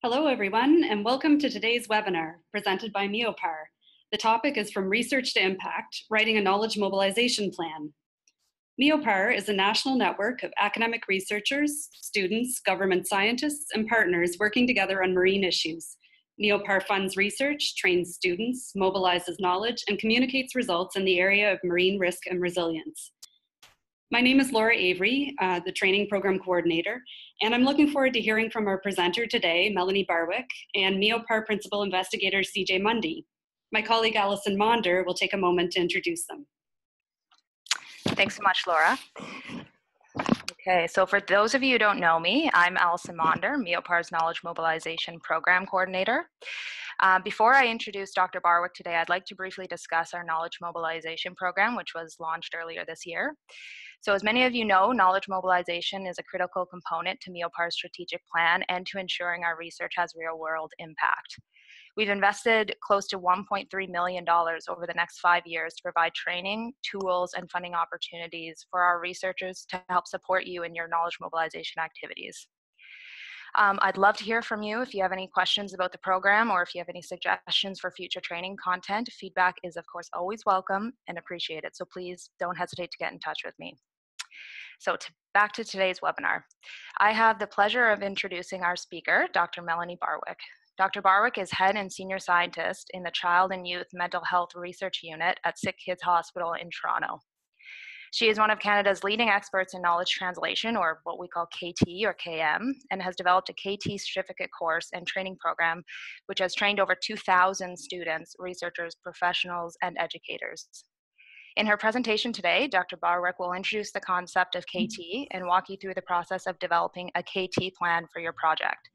Hello, everyone, and welcome to today's webinar presented by MEOPAR. The topic is From Research to Impact, Writing a Knowledge Mobilization Plan. MEOPAR is a national network of academic researchers, students, government scientists, and partners working together on marine issues. MEOPAR funds research, trains students, mobilizes knowledge, and communicates results in the area of marine risk and resilience. My name is Laura Avery, the Training Program Coordinator, and I'm looking forward to hearing from our presenter today, Melanie Barwick, and MEOPAR Principal Investigator CJ Mundy. My colleague Alison Maunder will take a moment to introduce them. Thanks so much, Laura. Okay, so for those of you who don't know me, I'm Alison Maunder, MEOPAR's Knowledge Mobilization Program Coordinator. Before I introduce Dr. Barwick today, I'd like to briefly discuss our Knowledge Mobilization Program, which was launched earlier this year. So as many of you know, knowledge mobilization is a critical component to MEOPAR's strategic plan and to ensuring our research has real-world impact. We've invested close to $1.3 million over the next 5 years to provide training, tools, and funding opportunities for our researchers to help support you in your knowledge mobilization activities. I'd love to hear from you if you have any questions about the program or if you have any suggestions for future training content. Feedback is, of course, always welcome and appreciated, so please don't hesitate to get in touch with me. So back to today's webinar. I have the pleasure of introducing our speaker, Dr. Melanie Barwick. Dr. Barwick is head and senior scientist in the Child and Youth Mental Health Research Unit at Sick Kids Hospital in Toronto. She is one of Canada's leading experts in knowledge translation, or what we call KT or KM, and has developed a KT certificate course and training program, which has trained over 2,000 students, researchers, professionals, and educators. In her presentation today, Dr. Barwick will introduce the concept of KT and walk you through the process of developing a KT plan for your project.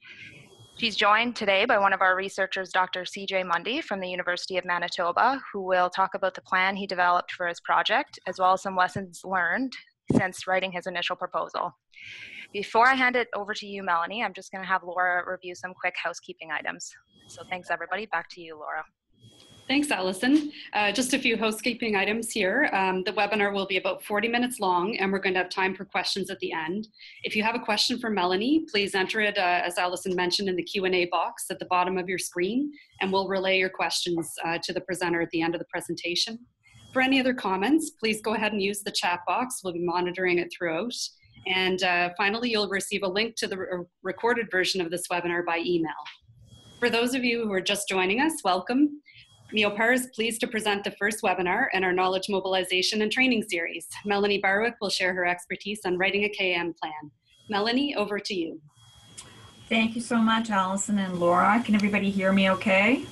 She's joined today by one of our researchers, Dr. CJ Mundy from the University of Manitoba, who will talk about the plan he developed for his project, as well as some lessons learned since writing his initial proposal. Before I hand it over to you, Melanie, I'm just going to have Laura review some quick housekeeping items. So thanks, everybody. Back to you, Laura. Thanks, Alison. Just a few housekeeping items here. The webinar will be about 40 minutes long, and we're going to have time for questions at the end. If you have a question for Melanie, please enter it, as Alison mentioned, in the Q&A box at the bottom of your screen, and we'll relay your questions to the presenter at the end of the presentation. For any other comments, please go ahead and use the chat box. We'll be monitoring it throughout. And finally, you'll receive a link to the recorded version of this webinar by email. For those of you who are just joining us, welcome. MEOPAR is pleased to present the first webinar in our knowledge mobilization and training series. Melanie Barwick will share her expertise on writing a KM plan. Melanie, over to you. Thank you so much, Alison and Laura. Can everybody hear me okay?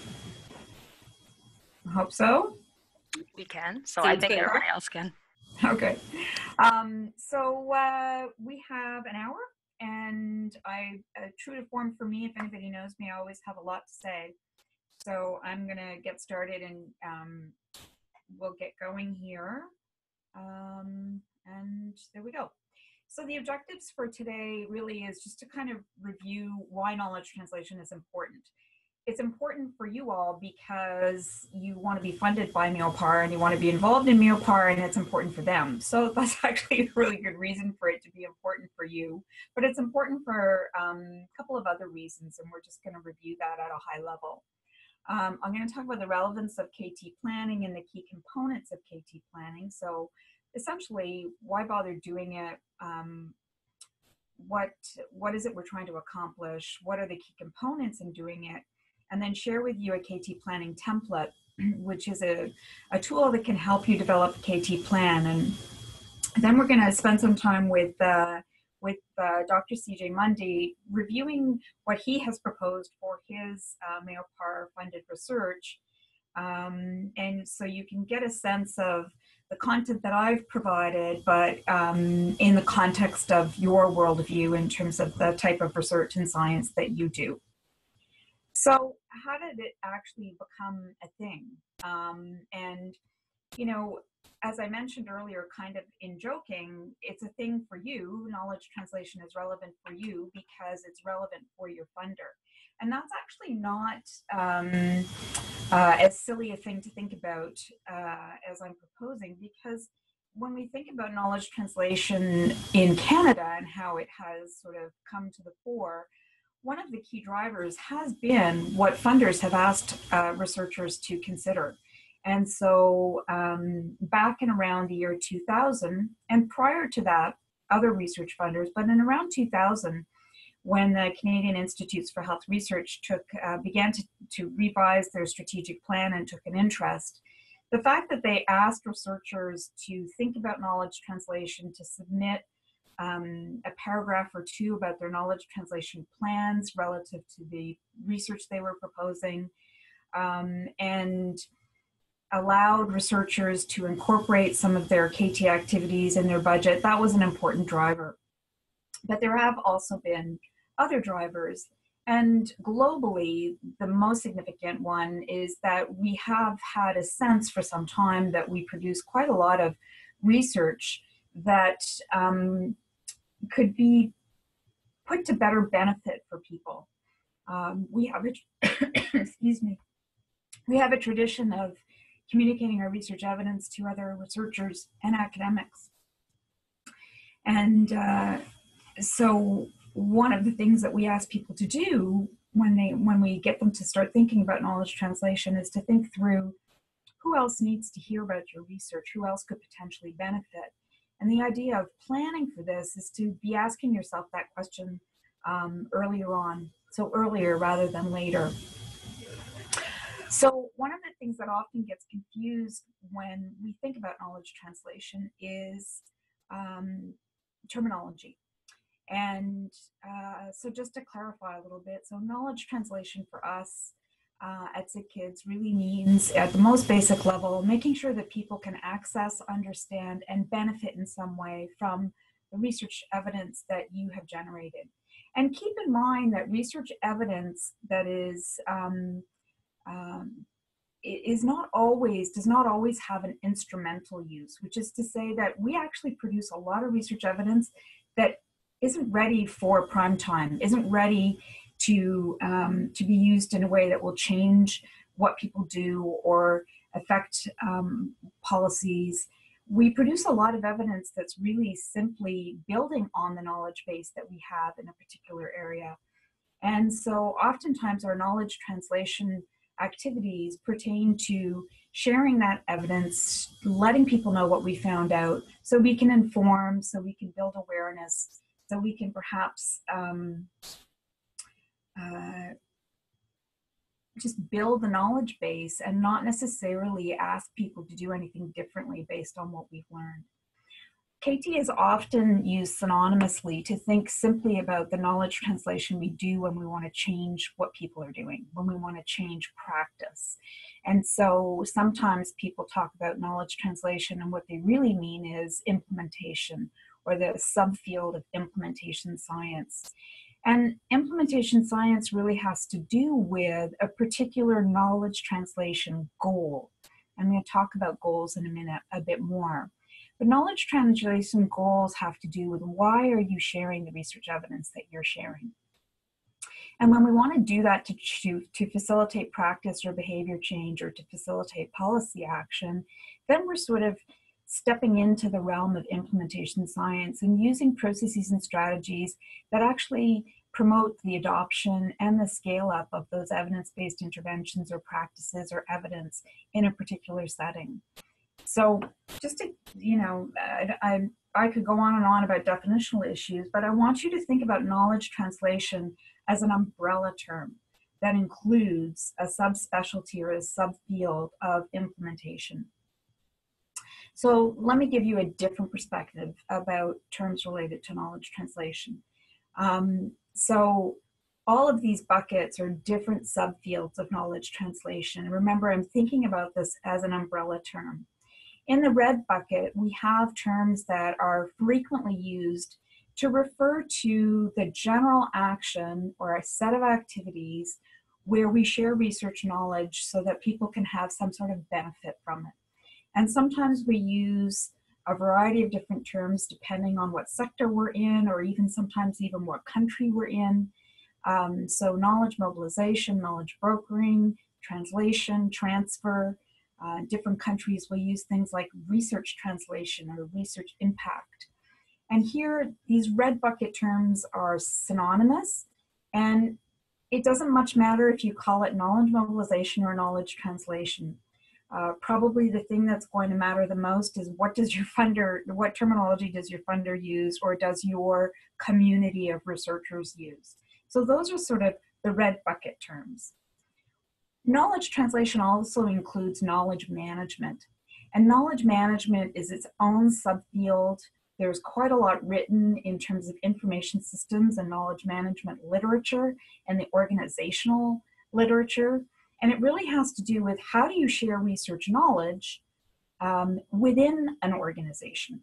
I hope so. We can, so Sounds I think good. everybody else can. Okay. We have an hour, and true to form for me, if anybody knows me, I always have a lot to say. So I'm going to get started and we'll get going here. And there we go. So the objectives for today really is just to kind of review why knowledge translation is important. It's important for you all because you want to be funded by MEOPAR and you want to be involved in MEOPAR, and it's important for them. So that's actually a really good reason for it to be important for you. But it's important for a couple of other reasons, and we're just going to review that at a high level. I'm going to talk about the relevance of KT planning and the key components of KT planning. So essentially, why bother doing it? What is it we're trying to accomplish? What are the key components in doing it? And then share with you a KT planning template, which is a tool that can help you develop a KT plan. And then we're going to spend some time with Dr. CJ Mundy reviewing what he has proposed for his MEOPAR funded research. And so you can get a sense of the content that I've provided, but in the context of your worldview in terms of the type of research and science that you do. So how did it actually become a thing? And, you know, as I mentioned earlier, kind of in joking, it's a thing for you. Knowledge translation is relevant for you because it's relevant for your funder. And that's actually not as silly a thing to think about as I'm proposing, because when we think about knowledge translation in Canada and how it has sort of come to the fore, one of the key drivers has been what funders have asked researchers to consider. And so back in around the year 2000, and prior to that, other research funders, but in around 2000, when the Canadian Institutes for Health Research began to revise their strategic plan and took an interest, the fact that they asked researchers to think about knowledge translation, to submit a paragraph or two about their knowledge translation plans relative to the research they were proposing, and allowed researchers to incorporate some of their KT activities in their budget, that was an important driver. But there have also been other drivers. And globally, the most significant one is that we have had a sense for some time that we produce quite a lot of research that could be put to better benefit for people. We have excuse me. We have a tradition of communicating our research evidence to other researchers and academics. And so one of the things that we ask people to do when we get them to start thinking about knowledge translation is to think through who else needs to hear about your research, who else could potentially benefit. And the idea of planning for this is to be asking yourself that question earlier on, so earlier rather than later. So one of the things that often gets confused when we think about knowledge translation is terminology. And so just to clarify a little bit, so knowledge translation for us at SickKids really means, at the most basic level, making sure that people can access, understand, and benefit in some way from the research evidence that you have generated. And keep in mind that research evidence that does not always have an instrumental use, which is to say that we actually produce a lot of research evidence that isn't ready for prime time, isn't ready to be used in a way that will change what people do or affect policies. We produce a lot of evidence that's really simply building on the knowledge base that we have in a particular area. And so oftentimes our knowledge translation activities pertain to sharing that evidence, letting people know what we found out, so we can inform, so we can build awareness, so we can perhaps just build the knowledge base and not necessarily ask people to do anything differently based on what we've learned. KT is often used synonymously to think simply about the knowledge translation we do when we want to change what people are doing, when we want to change practice. And so sometimes people talk about knowledge translation and what they really mean is implementation, or the subfield of implementation science. And implementation science really has to do with a particular knowledge translation goal. I'm going to talk about goals in a minute a bit more. But knowledge translation goals have to do with why are you sharing the research evidence that you're sharing. And when we want to do that to facilitate practice or behavior change or to facilitate policy action, then we're sort of stepping into the realm of implementation science and using processes and strategies that actually promote the adoption and the scale up of those evidence-based interventions or practices or evidence in a particular setting. So just to, I could go on and on about definitional issues, but I want you to think about knowledge translation as an umbrella term that includes a subspecialty or a subfield of implementation. So let me give you a different perspective about terms related to knowledge translation. So all of these buckets are different subfields of knowledge translation. Remember, I'm thinking about this as an umbrella term. In the red bucket, we have terms that are frequently used to refer to the general action or a set of activities where we share research knowledge so that people can have some sort of benefit from it. And sometimes we use a variety of different terms depending on what sector we're in, or even sometimes even what country we're in. So knowledge mobilization, knowledge brokering, translation, transfer. Different countries will use things like research translation or research impact. And here, these red bucket terms are synonymous, And it doesn't much matter if you call it knowledge mobilization or knowledge translation. Probably the thing that's going to matter the most is what terminology does your funder use, or does your community of researchers use? So those are sort of the red bucket terms. Knowledge translation also includes knowledge management. And knowledge management is its own subfield. There's quite a lot written in terms of information systems and knowledge management literature and the organizational literature. And it really has to do with how do you share research knowledge within an organization.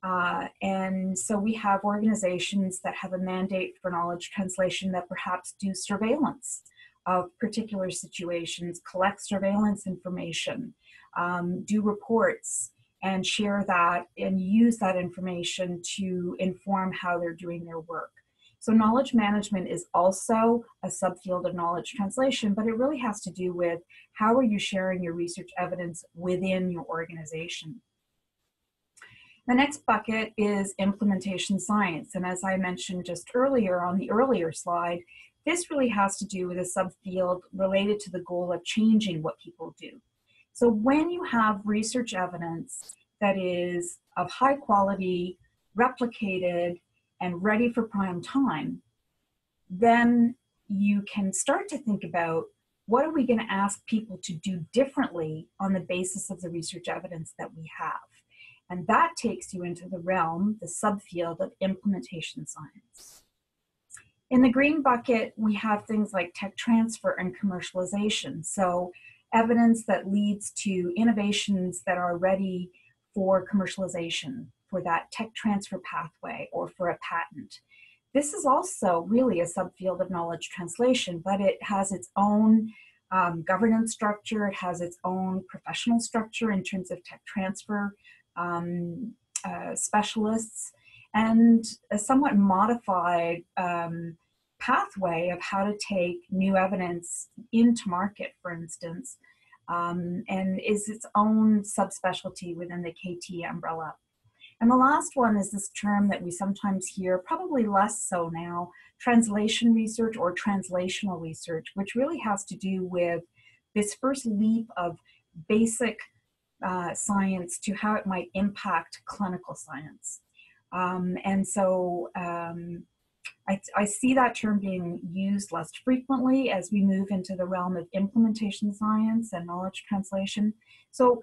And so we have organizations that have a mandate for knowledge translation that perhaps do surveillance of particular situations, collect surveillance information, do reports, and share that and use that information to inform how they're doing their work. So knowledge management is also a subfield of knowledge translation, but it really has to do with how are you sharing your research evidence within your organization. The next bucket is implementation science. And as I mentioned just earlier on the earlier slide, this really has to do with a subfield related to the goal of changing what people do. So when you have research evidence that is of high quality, replicated, and ready for prime time, then you can start to think about what are we going to ask people to do differently on the basis of the research evidence that we have. And that takes you into the realm, the subfield of implementation science. In the green bucket, we have things like tech transfer and commercialization. So evidence that leads to innovations that are ready for commercialization, for that tech transfer pathway or for a patent. This is also really a subfield of knowledge translation, but it has its own governance structure. It has its own professional structure in terms of tech transfer specialists, and a somewhat modified pathway of how to take new evidence into market, for instance, and is its own subspecialty within the KT umbrella. And the last one is this term that we sometimes hear, probably less so now, translation research or translational research, which really has to do with this first leap of basic science to how it might impact clinical science. And so I see that term being used less frequently as we move into the realm of implementation science and knowledge translation. So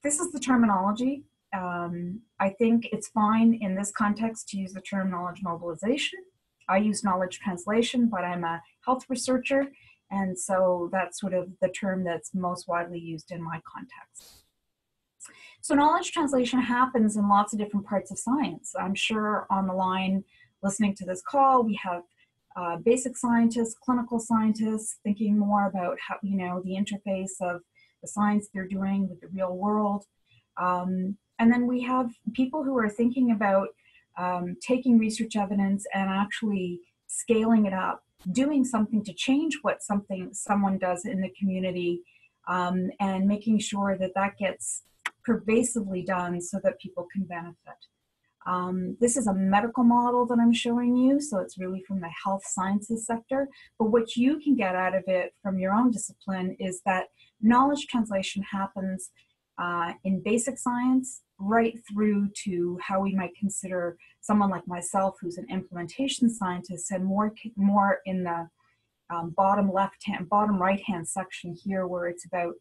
this is the terminology. I think it's fine in this context to use the term knowledge mobilization. I use knowledge translation, but I'm a health researcher, and so that's sort of the term that's most widely used in my context. So knowledge translation happens in lots of different parts of science. I'm sure on the line listening to this call, we have basic scientists, clinical scientists, thinking more about how, you know, the interface of the science they're doing with the real world. And then we have people who are thinking about taking research evidence and actually scaling it up, doing something to change what someone does in the community, and making sure that that gets pervasively done so that people can benefit. This is a medical model that I'm showing you, so it's really from the health sciences sector. But what you can get out of it from your own discipline is that knowledge translation happens in basic science right through to how we might consider someone like myself who's an implementation scientist, and more in the bottom right hand section here, where it's about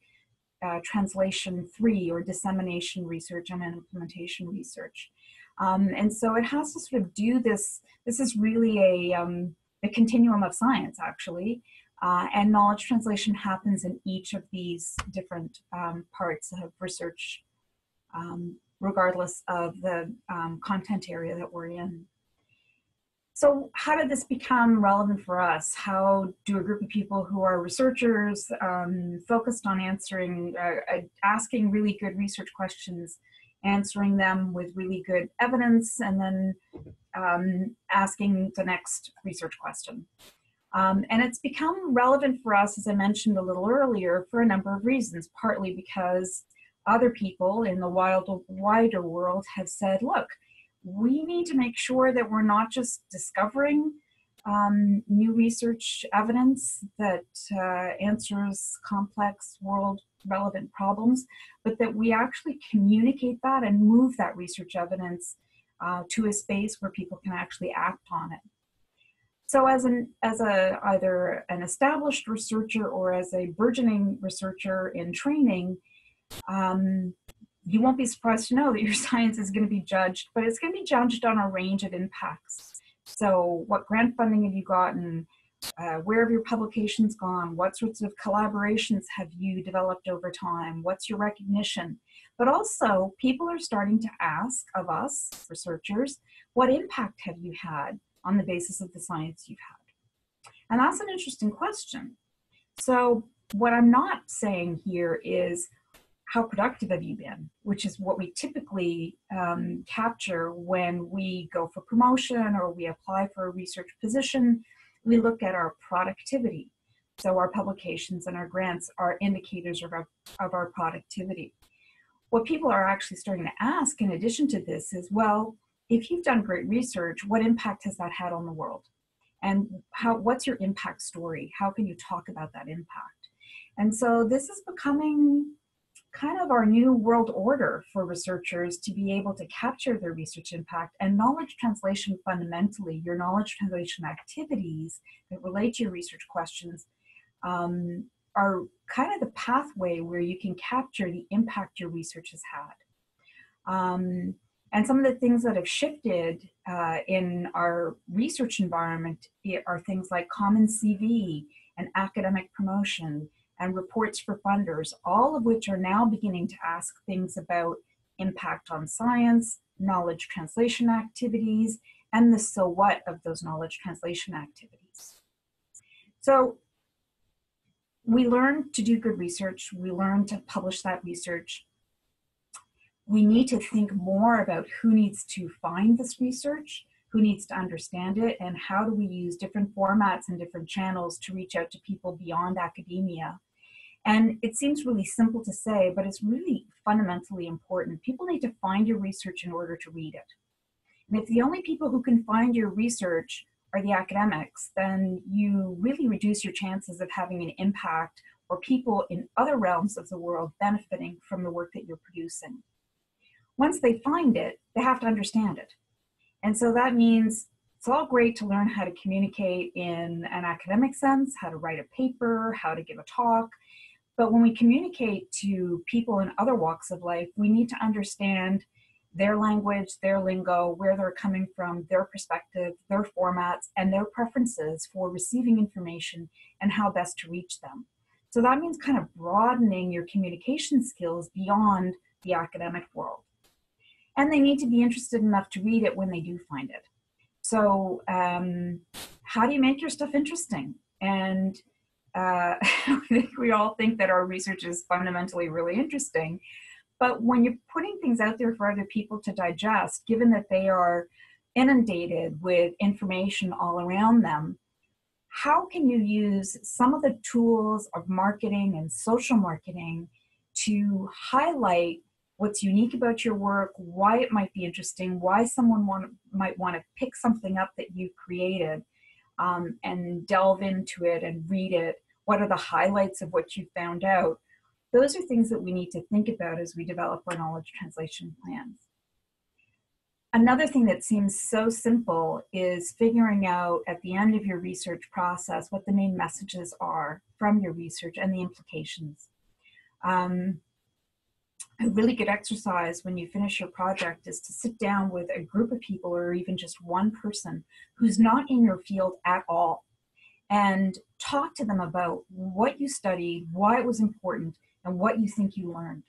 translation 3 or dissemination research and implementation research. And so it has to sort of do this. This is really a continuum of science, actually. And knowledge translation happens in each of these different parts of research, regardless of the content area that we're in. So how did this become relevant for us? How do a group of people who are researchers focused on asking really good research questions, answering them with really good evidence, and then asking the next research question? And it's become relevant for us, as I mentioned a little earlier, for a number of reasons, partly because other people in the wider world have said, look, we need to make sure that we're not just discovering new research evidence that answers complex world relevant problems, but that we actually communicate that and move that research evidence to a space where people can actually act on it. So as either an established researcher or as a burgeoning researcher in training, you won't be surprised to know that your science is going to be judged, but it's going to be judged on a range of impacts. So what grant funding have you gotten? Where have your publications gone? What sorts of collaborations have you developed over time? What's your recognition? But also, people are starting to ask of us, researchers, what impact have you had on the basis of the science you've had? And that's an interesting question. So what I'm not saying here is, how productive have you been? Which is what we typically capture when we go for promotion or we apply for a research position. We look at our productivity. So our publications and our grants are indicators of our productivity. What people are actually starting to ask in addition to this is, well, if you've done great research, what impact has that had on the world? And what's your impact story? How can you talk about that impact? And so this is becoming kind of our new world order for researchers to be able to capture their research impact. And knowledge translation, fundamentally, your knowledge translation activities that relate to your research questions are kind of the pathway where you can capture the impact your research has had. And some of the things that have shifted in our research environment are things like common CV and academic promotion and reports for funders, all of which are now beginning to ask things about impact on science, knowledge translation activities, and the so what of those knowledge translation activities. So we learn to do good research, we learn to publish that research. We need to think more about who needs to find this research, who needs to understand it, and how do we use different formats and different channels to reach out to people beyond academia. And it seems really simple to say, but it's really fundamentally important. People need to find your research in order to read it. And if the only people who can find your research are the academics, then you really reduce your chances of having an impact or people in other realms of the world benefiting from the work that you're producing. Once they find it, they have to understand it. And so that means it's all great to learn how to communicate in an academic sense, how to write a paper, how to give a talk. But when we communicate to people in other walks of life, we need to understand their language, their lingo, where they're coming from, their perspective, their formats, and their preferences for receiving information and how best to reach them. So that means kind of broadening your communication skills beyond the academic world. And they need to be interested enough to read it when they do find it. So how do you make your stuff interesting? And I think we all think that our research is fundamentally really interesting, but when you're putting things out there for other people to digest, given that they are inundated with information all around them, how can you use some of the tools of marketing and social marketing to highlight what's unique about your work, why it might be interesting, why someone might want to pick something up that you've created, and delve into it and read it? What are the highlights of what you found out? Those are things that we need to think about as we develop our knowledge translation plans. Another thing that seems so simple is figuring out at the end of your research process what the main messages are from your research and the implications. A really good exercise when you finish your project is to sit down with a group of people or even just one person who's not in your field at all and talk to them about what you studied, why it was important, and what you think you learned.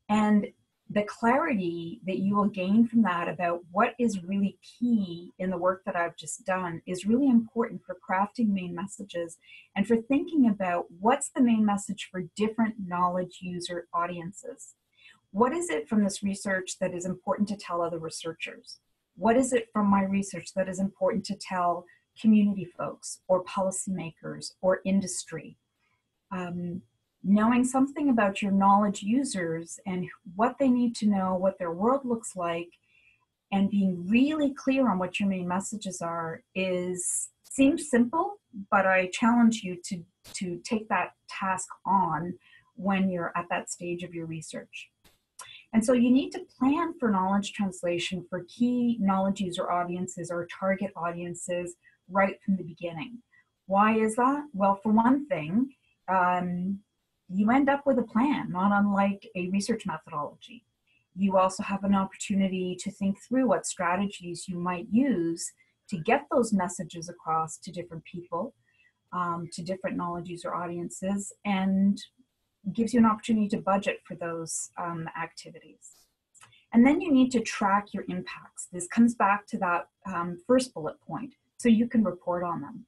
And the clarity that you will gain from that about what is really key in the work that I've just done is really important for crafting main messages and for thinking about what's the main message for different knowledge user audiences. What is it from this research that is important to tell other researchers? What is it from my research that is important to tell community folks or policymakers or industry? Knowing something about your knowledge users and what they need to know, what their world looks like, and being really clear on what your main messages are seems seems simple, but I challenge you to take that task on when you're at that stage of your research. And so you need to plan for knowledge translation for key knowledge user audiences or target audiences right from the beginning. Why is that? Well, for one thing, you end up with a plan, not unlike a research methodology. You also have an opportunity to think through what strategies you might use to get those messages across to different people, to different knowledge user audiences, and gives you an opportunity to budget for those activities. And then you need to track your impacts. This comes back to that first bullet point, so you can report on them.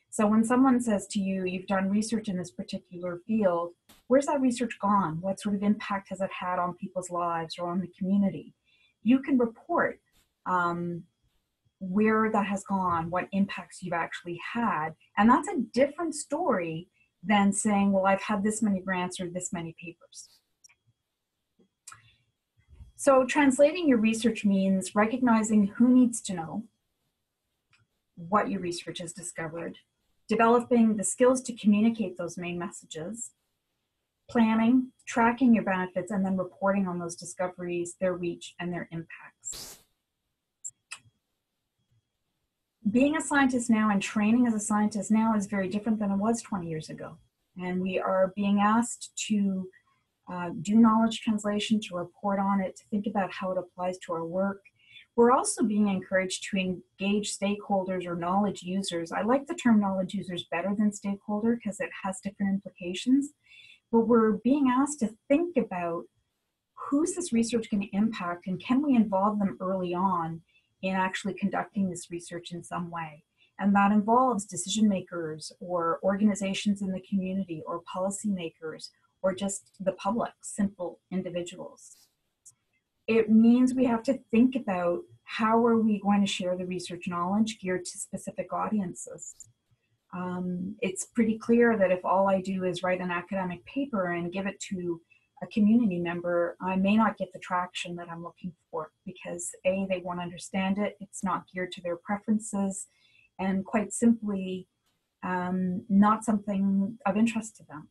So when someone says to you, you've done research in this particular field, where's that research gone? What sort of impact has it had on people's lives or on the community? You can report where that has gone, what impacts you've actually had. And that's a different story than saying, well, I've had this many grants or this many papers. So translating your research means recognizing who needs to know what your research has discovered, developing the skills to communicate those main messages, planning, tracking your benefits, and then reporting on those discoveries, their reach, and their impacts. Being a scientist now and training as a scientist now is very different than it was 20 years ago. And we are being asked to do knowledge translation, to report on it, to think about how it applies to our work. We're also being encouraged to engage stakeholders or knowledge users. I like the term knowledge users better than stakeholder because it has different implications. But we're being asked to think about who's this research going to impact, and can we involve them early on in actually conducting this research in some way. And that involves decision makers or organizations in the community or policymakers or just the public, simple individuals. It means we have to think about how are we going to share the research knowledge geared to specific audiences. It's pretty clear that if all I do is write an academic paper and give it to a community member, I may not get the traction that I'm looking for because A, they won't understand it, it's not geared to their preferences, and quite simply, not something of interest to them.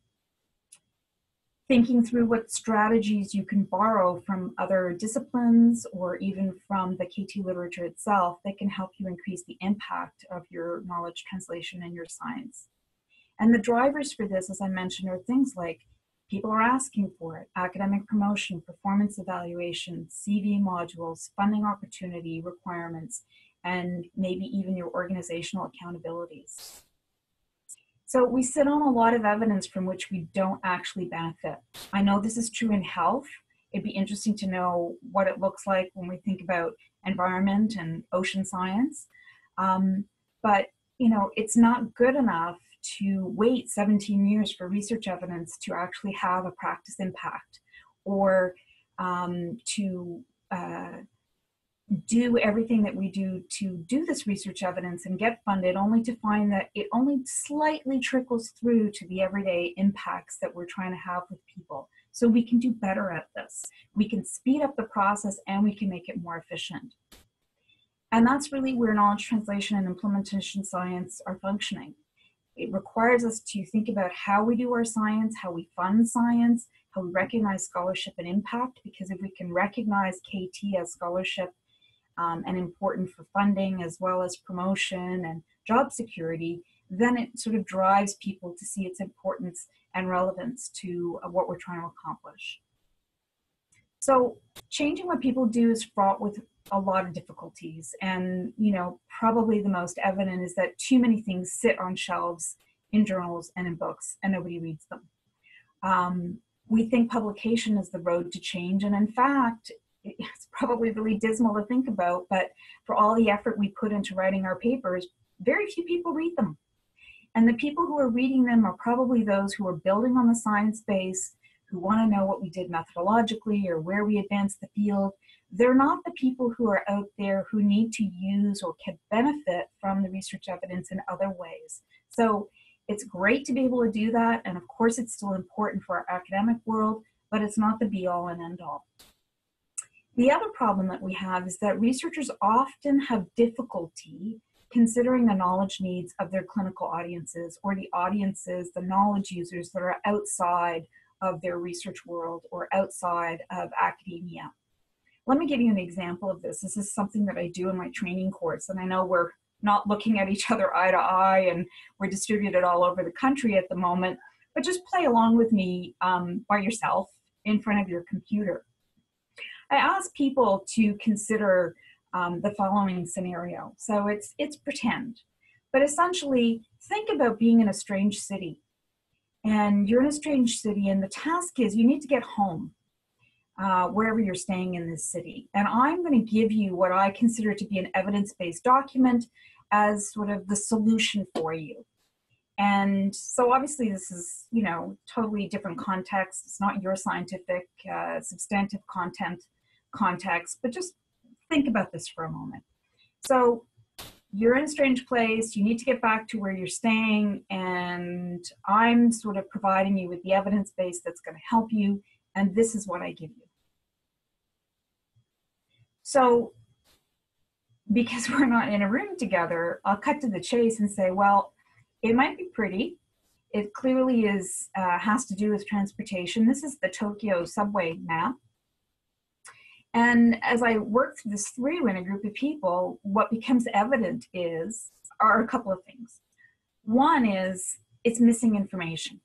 Thinking through what strategies you can borrow from other disciplines or even from the KT literature itself that can help you increase the impact of your knowledge translation and your science. And the drivers for this, as I mentioned, are things like people are asking for it, academic promotion, performance evaluation, CV modules, funding opportunity requirements, and maybe even your organizational accountabilities. So we sit on a lot of evidence from which we don't actually benefit. I know this is true in health. It'd be interesting to know what it looks like when we think about environment and ocean science. But you know, it's not good enough to wait 17 years for research evidence to actually have a practice impact, or to do everything that we do to do this research evidence and get funded, only to find that it only slightly trickles through to the everyday impacts that we're trying to have with people. So we can do better at this. We can speed up the process and we can make it more efficient. And that's really where knowledge translation and implementation science are functioning. It requires us to think about how we do our science, how we fund science, how we recognize scholarship and impact, because if we can recognize KT as scholarship and important for funding as well as promotion and job security, then it sort of drives people to see its importance and relevance to what we're trying to accomplish. So changing what people do is fraught with a lot of difficulties, and you know, probably the most evident is that too many things sit on shelves in journals and in books and nobody reads them. We think publication is the road to change, and in fact it's probably really dismal to think about, but for all the effort we put into writing our papers, very few people read them. And the people who are reading them are probably those who are building on the science base, who want to know what we did methodologically or where we advanced the field. They're not the people who are out there who need to use or can benefit from the research evidence in other ways. So it's great to be able to do that, and of course it's still important for our academic world, but it's not the be-all and end-all. The other problem that we have is that researchers often have difficulty considering the knowledge needs of their clinical audiences, or the audiences, the knowledge users that are outside of their research world or outside of academia. Let me give you an example of this. This is something that I do in my training course, and I know we're not looking at each other eye to eye, and we're distributed all over the country at the moment, but just play along with me by yourself in front of your computer. I ask people to consider the following scenario. So it's pretend, but essentially think about being in a strange city. And you're in a strange city, and the task is you need to get home wherever you're staying in this city. And I'm going to give you what I consider to be an evidence-based document as sort of the solution for you. And so obviously this is, you know, totally different context. It's not your scientific, substantive context, but just think about this for a moment. So you're in a strange place, you need to get back to where you're staying, and I'm sort of providing you with the evidence base that's going to help you, and this is what I give you. So because we're not in a room together, I'll cut to the chase and say, well, it might be pretty. It clearly is has to do with transportation. This is the Tokyo subway map. And as I work this through in a group of people, what becomes evident are a couple of things. One is it's missing information.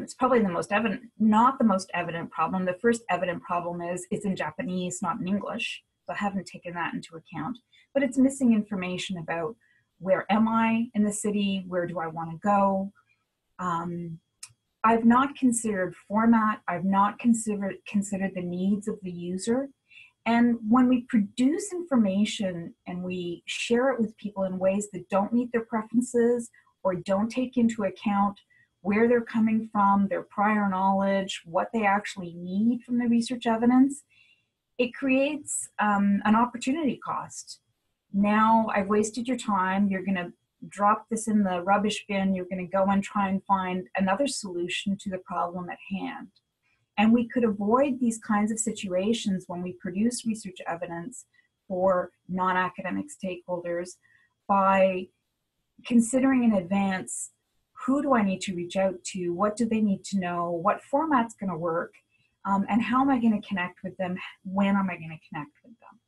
It's probably the most evident, not the most evident problem. The first evident problem is it's in Japanese, not in English. So I haven't taken that into account. But it's missing information about where am I in the city? Where do I want to go? I've not considered format. I've not considered the needs of the user. And when we produce information and we share it with people in ways that don't meet their preferences or don't take into account where they're coming from, their prior knowledge, what they actually need from the research evidence, it creates an opportunity cost. Now I've wasted your time. You're going to drop this in the rubbish bin. You're going to go and try and find another solution to the problem at hand. And we could avoid these kinds of situations when we produce research evidence for non-academic stakeholders by considering in advance, who do I need to reach out to? What do they need to know? What format's going to work? And how am I going to connect with them? When am I going to connect with them?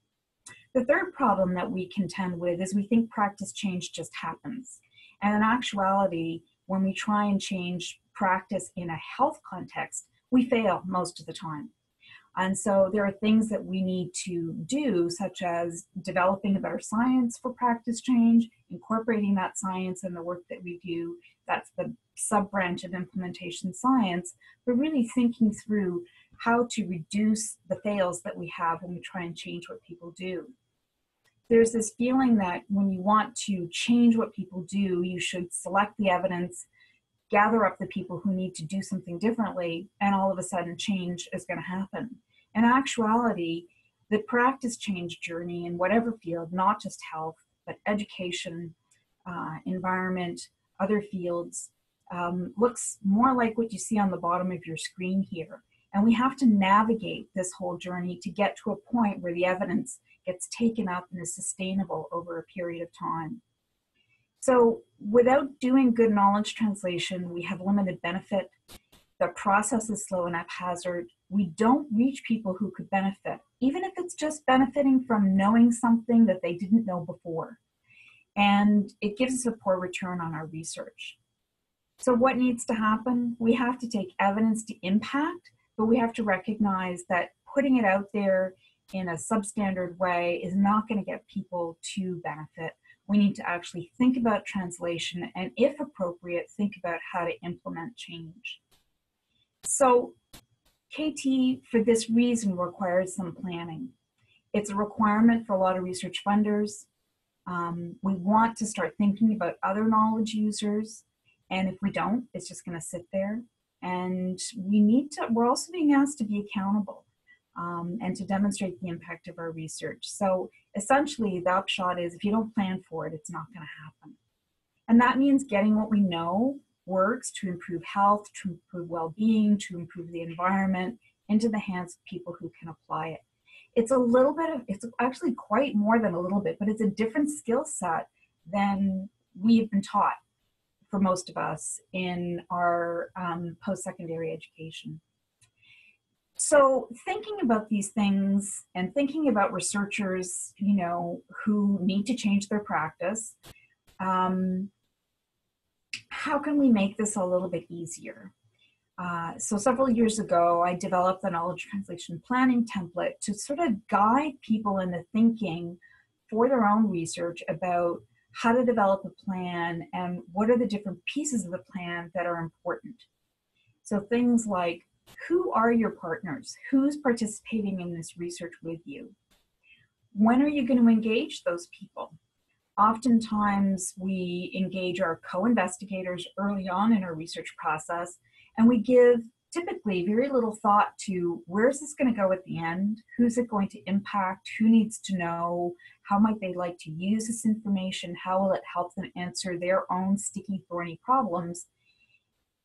The third problem that we contend with is we think practice change just happens. And in actuality, when we try and change practice in a health context, we fail most of the time. And so there are things that we need to do, such as developing a better science for practice change, incorporating that science in the work that we do. That's the sub-branch of implementation science, but really thinking through how to reduce the fails that we have when we try and change what people do. There's this feeling that when you want to change what people do, you should select the evidence, gather up the people who need to do something differently, and all of a sudden change is going to happen. In actuality, the practice change journey in whatever field, not just health, but education, environment, other fields, looks more like what you see on the bottom of your screen here. And we have to navigate this whole journey to get to a point where the evidence gets taken up and is sustainable over a period of time. So without doing good knowledge translation, we have limited benefit. The process is slow and haphazard. We don't reach people who could benefit, even if it's just benefiting from knowing something that they didn't know before. And it gives us a poor return on our research. So what needs to happen? We have to take evidence to impact, but we have to recognize that putting it out there in a substandard way is not going to get people to benefit. We need to actually think about translation and, if appropriate, think about how to implement change. So KT, for this reason, requires some planning. It's a requirement for a lot of research funders. We want to start thinking about other knowledge users, and if we don't, it's just going to sit there. And we're also being asked to be accountable and to demonstrate the impact of our research. So essentially, the upshot is if you don't plan for it, it's not going to happen. And that means getting what we know works to improve health, to improve well-being, to improve the environment into the hands of people who can apply it. It's a little bit of, it's actually quite more than a little bit, but it's a different skill set than we've been taught for most of us in our post-secondary education. So thinking about these things and thinking about researchers, you know, who need to change their practice, how can we make this a little bit easier? So several years ago, I developed the knowledge translation planning template to sort of guide people in the thinking for their own research about how to develop a plan and what are the different pieces of the plan that are important. So things like, who are your partners? Who's participating in this research with you? When are you going to engage those people? Oftentimes we engage our co-investigators early on in our research process, and we give typically very little thought to where's this going to go at the end? Who's it going to impact? Who needs to know? How might they like to use this information? How will it help them answer their own sticky, thorny problems?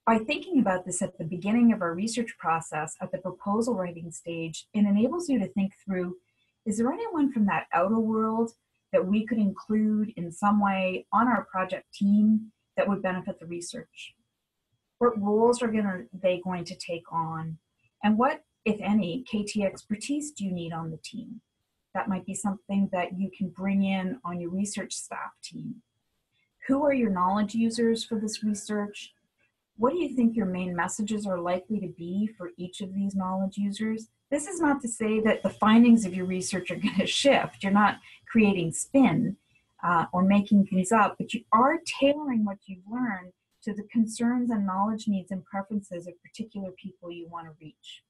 By thinking about this at the beginning of our research process, at the proposal writing stage, it enables you to think through, is there anyone from that outer world that we could include in some way on our project team that would benefit the research? What roles are they going to take on? And what, if any, KT expertise do you need on the team? That might be something that you can bring in on your research staff team. Who are your knowledge users for this research? What do you think your main messages are likely to be for each of these knowledge users? This is not to say that the findings of your research are going to shift. You're not creating spin or making things up, but you are tailoring what you've learned to the concerns and knowledge needs and preferences of particular people you want to reach.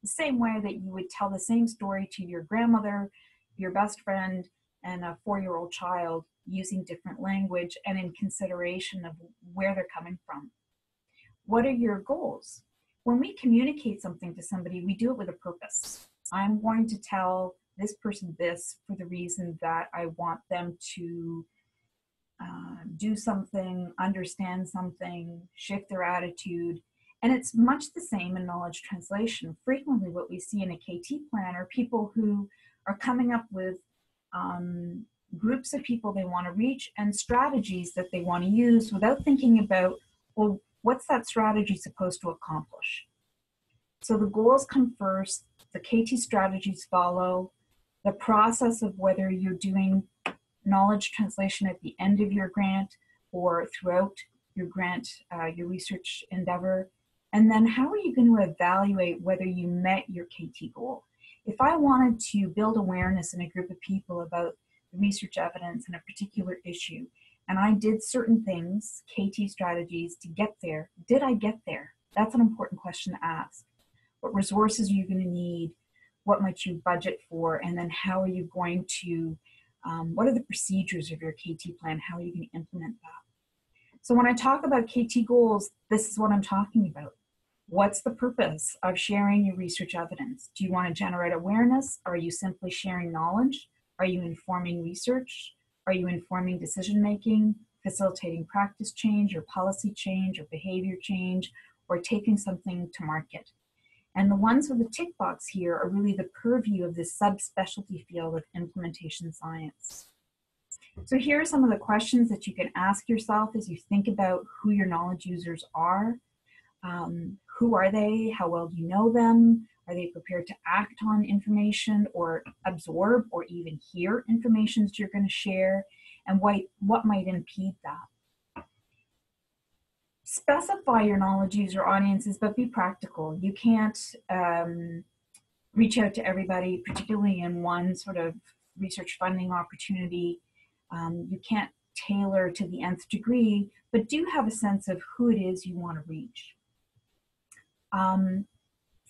The same way that you would tell the same story to your grandmother, your best friend, and a 4-year-old child using different language and in consideration of where they're coming from. What are your goals? When we communicate something to somebody, we do it with a purpose. I'm going to tell this person this for the reason that I want them to do something, understand something, shift their attitude. And it's much the same in knowledge translation. Frequently what we see in a KT plan are people who are coming up with groups of people they want to reach and strategies that they want to use without thinking about, well, what's that strategy supposed to accomplish? So the goals come first, the KT strategies follow, the process of whether you're doing knowledge translation at the end of your grant or throughout your grant, your research endeavor, and then how are you going to evaluate whether you met your KT goal? If I wanted to build awareness in a group of people about the research evidence in a particular issue, and I did certain things, KT strategies, to get there. Did I get there? That's an important question to ask. What resources are you going to need? What might you budget for? And then how are you going to, what are the procedures of your KT plan? How are you going to implement that? So when I talk about KT goals, this is what I'm talking about. What's the purpose of sharing your research evidence? Do you want to generate awareness? Are you simply sharing knowledge? Are you informing research? Are you informing decision-making, facilitating practice change or policy change or behavior change, or taking something to market? And the ones with the tick box here are really the purview of this subspecialty field of implementation science. So here are some of the questions that you can ask yourself as you think about who your knowledge users are. Who are they? How well do you know them? Are they prepared to act on information or absorb or even hear information that you're going to share? And what might impede that? Specify your knowledge user audiences, but be practical. You can't reach out to everybody, particularly in one sort of research funding opportunity. You can't tailor to the nth degree, but do have a sense of who it is you want to reach.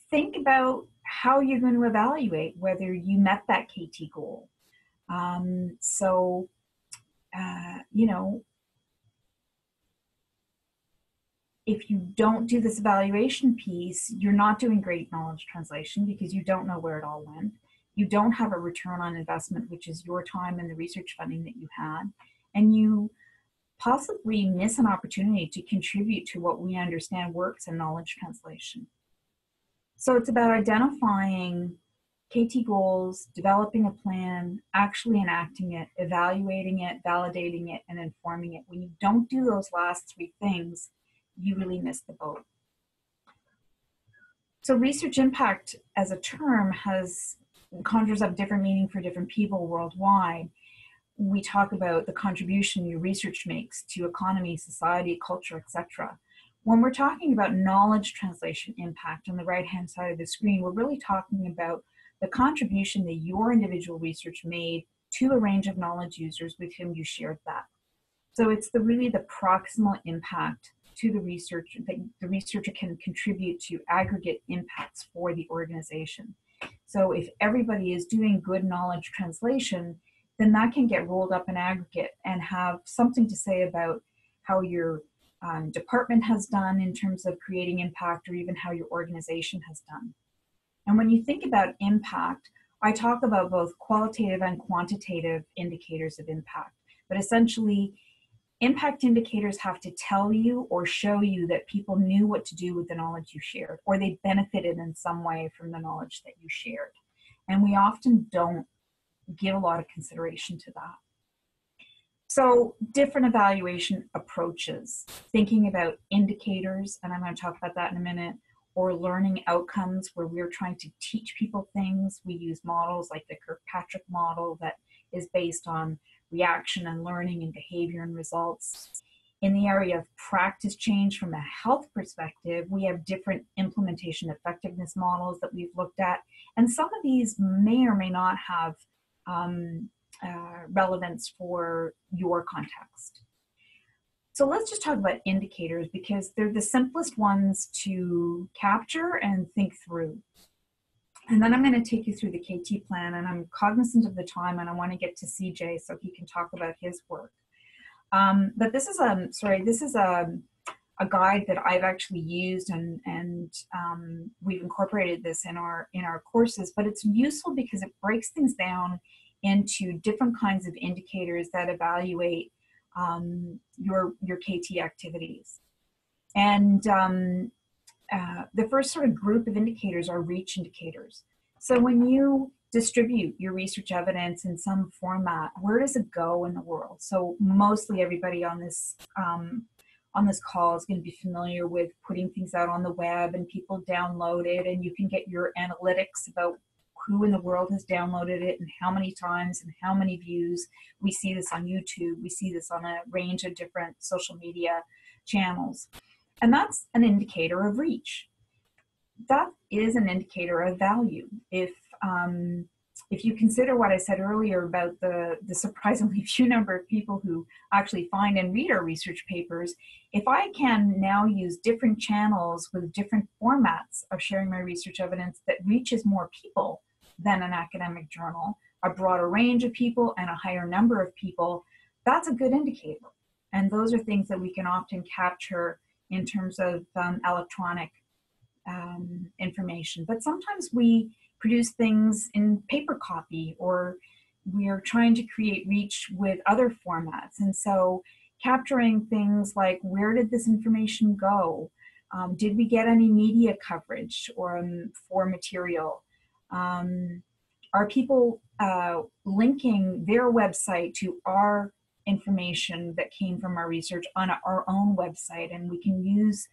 Think about how you're going to evaluate whether you met that KT goal. You know, if you don't do this evaluation piece, you're not doing great knowledge translation because you don't know where it all went. You don't have a return on investment, which is your time and the research funding that you had. And you possibly miss an opportunity to contribute to what we understand works in knowledge translation. So it's about identifying KT goals, developing a plan, actually enacting it, evaluating it, validating it, and informing it. When you don't do those last three things, you really miss the boat. So research impact as a term conjures up different meaning for different people worldwide. We talk about the contribution your research makes to economy, society, culture, etc. When we're talking about knowledge translation impact on the right-hand side of the screen, we're really talking about the contribution that your individual research made to a range of knowledge users with whom you shared that. So it's really the proximal impact to the research that the researcher can contribute to aggregate impacts for the organization. So if everybody is doing good knowledge translation, then that can get rolled up in aggregate and have something to say about how your department has done in terms of creating impact, or even how your organization has done. And when you think about impact, I talk about both qualitative and quantitative indicators of impact, but essentially impact indicators have to tell you or show you that people knew what to do with the knowledge you shared, or they benefited in some way from the knowledge that you shared. And we often don't give a lot of consideration to that. So different evaluation approaches, thinking about indicators, and I'm going to talk about that in a minute, or learning outcomes where we're trying to teach people things. We use models like the Kirkpatrick model that is based on reaction and learning and behavior and results. In the area of practice change from a health perspective, we have different implementation effectiveness models that we've looked at, and some of these may or may not have relevance for your context. So let's just talk about indicators, because they're the simplest ones to capture and think through. And then I'm going to take you through the KT plan, and I'm cognizant of the time, and I want to get to CJ so he can talk about his work. But this is a guide that I've actually used, and we've incorporated this in our courses. But it's useful because it breaks things down into different kinds of indicators that evaluate your KT activities. And the first sort of group of indicators are reach indicators. So when you distribute your research evidence in some format, where does it go in the world? So mostly everybody on this call is going to be familiar with putting things out on the web, and people download it, and you can get your analytics about who in the world has downloaded it and how many times and how many views. We see this on YouTube. We see this on a range of different social media channels. And that's an indicator of reach. That is an indicator of value. If you consider what I said earlier about the surprisingly few number of people who actually find and read our research papers, if I can now use different channels with different formats of sharing my research evidence that reaches more people than an academic journal, a broader range of people and a higher number of people, that's a good indicator. And those are things that we can often capture in terms of electronic information. But sometimes we produce things in paper copy, or we're trying to create reach with other formats. And so capturing things like, where did this information go? Did we get any media coverage or for material? Are people linking their website to our information that came from our research on our own website? And we can use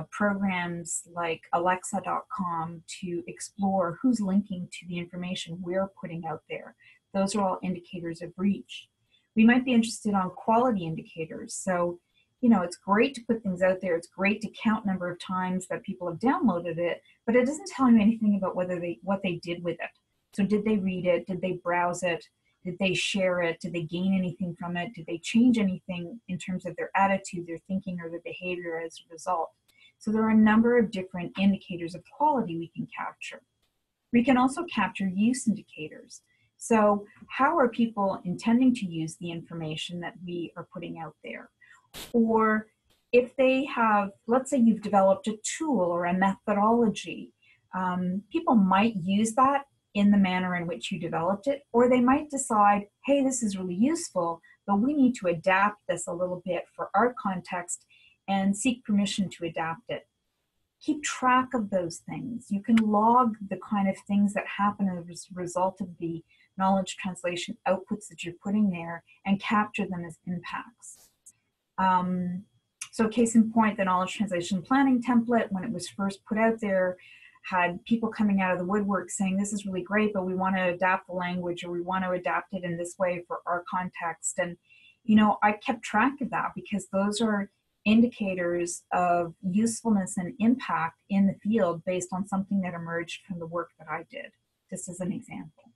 programs like alexa.com to explore who's linking to the information we're putting out there. Those are all indicators of reach. We might be interested on quality indicators. So, you know, it's great to put things out there. It's great to count number of times that people have downloaded it, but it doesn't tell you anything about what they did with it. So did they read it? Did they browse it? Did they share it? Did they gain anything from it? Did they change anything in terms of their attitude, their thinking, or their behavior as a result? So there are a number of different indicators of quality we can capture. We can also capture use indicators. So how are people intending to use the information that we are putting out there? Or if they have, let's say you've developed a tool or a methodology, people might use that in the manner in which you developed it, or they might decide, hey, this is really useful, but we need to adapt this a little bit for our context and seek permission to adapt it. keep track of those things. You can log the kind of things that happen as a result of the knowledge translation outputs that you're putting there and capture them as impacts. So case in point, the knowledge translation planning template, when it was first put out there, had people coming out of the woodwork saying, this is really great, but we want to adapt the language, or we want to adapt it in this way for our context. And, you know, I kept track of that because those are indicators of usefulness and impact in the field based on something that emerged from the work that I did, just as an example.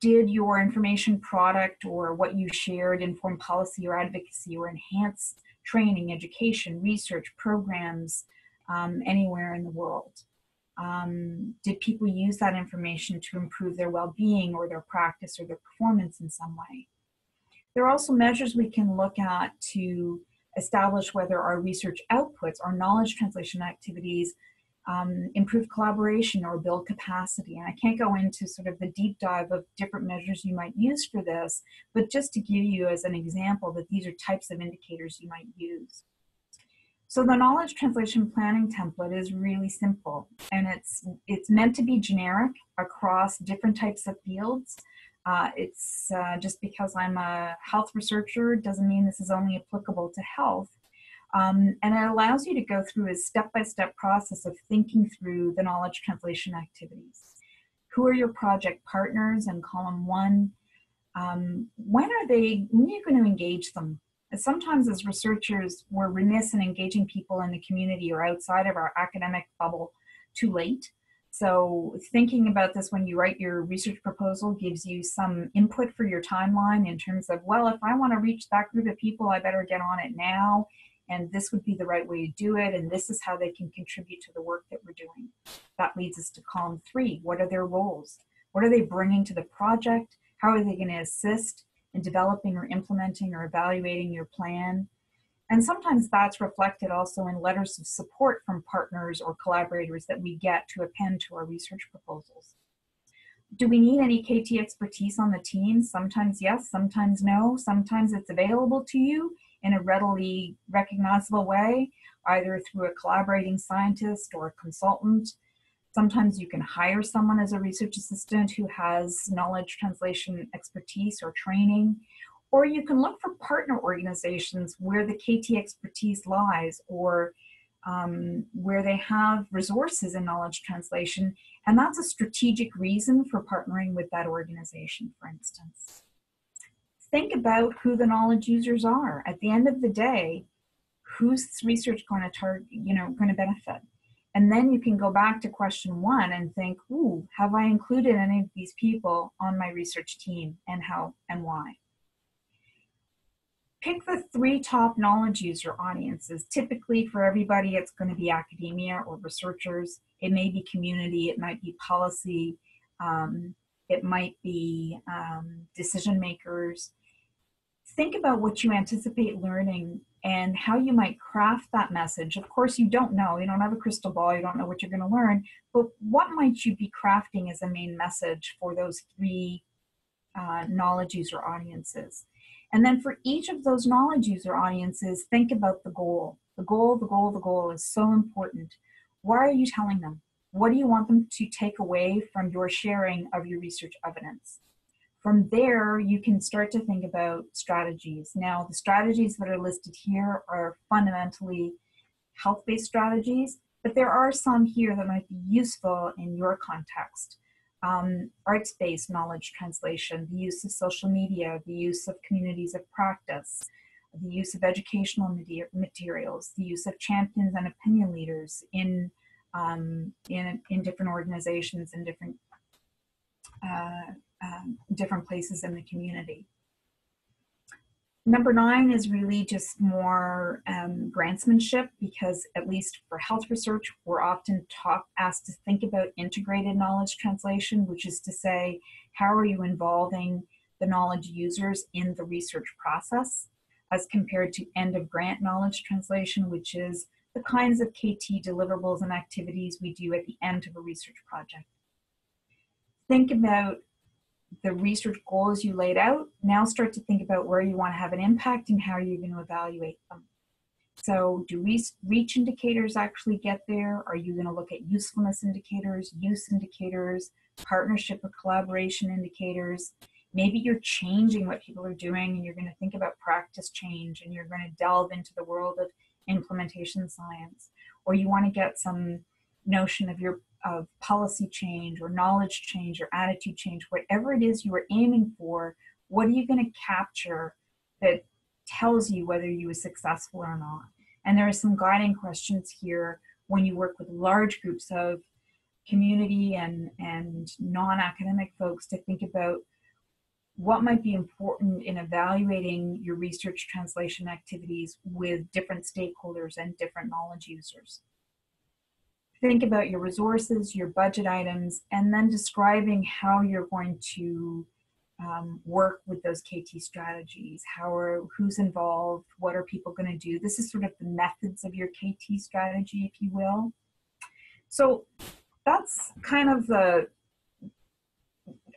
Did your information product or what you shared inform policy or advocacy or enhance training, education, research programs anywhere in the world? Did people use that information to improve their well-being or their practice or their performance in some way? There are also measures we can look at to establish whether our research outputs, our knowledge translation activities, improve collaboration or build capacity. And I can't go into sort of the deep dive of different measures you might use for this, but just to give you as an example that these are types of indicators you might use. So the knowledge translation planning template is really simple, and it's meant to be generic across different types of fields. It's just because I'm a health researcher doesn't mean this is only applicable to health. And it allows you to go through a step-by-step process of thinking through the knowledge translation activities. Who are your project partners in column 1? When are you going to engage them? Sometimes as researchers, we're remiss in engaging people in the community or outside of our academic bubble too late. So thinking about this when you write your research proposal gives you some input for your timeline in terms of, well, if I want to reach that group of people, I better get on it now. And this would be the right way to do it. And this is how they can contribute to the work that we're doing. That leads us to column 3. What are their roles? What are they bringing to the project? How are they going to assist in developing or implementing or evaluating your plan? And sometimes that's reflected also in letters of support from partners or collaborators that we get to append to our research proposals. Do we need any KT expertise on the team? Sometimes yes, sometimes no. Sometimes it's available to you in a readily recognizable way, either through a collaborating scientist or a consultant. Sometimes you can hire someone as a research assistant who has knowledge translation expertise or training, or you can look for partner organizations where the KT expertise lies, or where they have resources in knowledge translation, and that's a strategic reason for partnering with that organization, for instance. Think about who the knowledge users are. At the end of the day, who's this research going to benefit? And then you can go back to question 1 and think, ooh, have I included any of these people on my research team, and how and why? Pick the 3 top knowledge user audiences. Typically for everybody, it's going to be academia or researchers. It may be community, it might be policy, it might be decision makers. Think about what you anticipate learning and how you might craft that message. Of course, you don't know. You don't have a crystal ball. You don't know what you're going to learn. But what might you be crafting as a main message for those 3 knowledge user audiences? And then for each of those knowledge user audiences, think about the goal. The goal is so important. Why are you telling them? What do you want them to take away from your sharing of your research evidence? From there, you can start to think about strategies. Now, the strategies that are listed here are fundamentally health-based strategies, but there are some here that might be useful in your context. Arts-based knowledge translation, the use of social media, the use of communities of practice, the use of educational materials, the use of champions and opinion leaders in different organizations and different places in the community. Number 9 is really just more grantsmanship, because at least for health research, we're often asked to think about integrated knowledge translation, which is to say, how are you involving the knowledge users in the research process, as compared to end of grant knowledge translation, which is the kinds of KT deliverables and activities we do at the end of a research project. Think about the research goals you laid out. Now start to think about where you want to have an impact and how you're going to evaluate them. So do reach indicators actually get there? Are you going to look at usefulness indicators, use indicators, partnership or collaboration indicators? Maybe you're changing what people are doing and you're going to think about practice change and you're going to delve into the world of implementation science. Or you want to get some notion of policy change or knowledge change or attitude change, whatever it is you are aiming for. What are you going to capture that tells you whether you were successful or not? And there are some guiding questions here when you work with large groups of community and non-academic folks to think about what might be important in evaluating your research translation activities with different stakeholders and different knowledge users. Think about your resources, your budget items, and then describing how you're going to work with those KT strategies. Who's involved? What are people going to do? This is sort of the methods of your KT strategy, if you will. So that's kind of a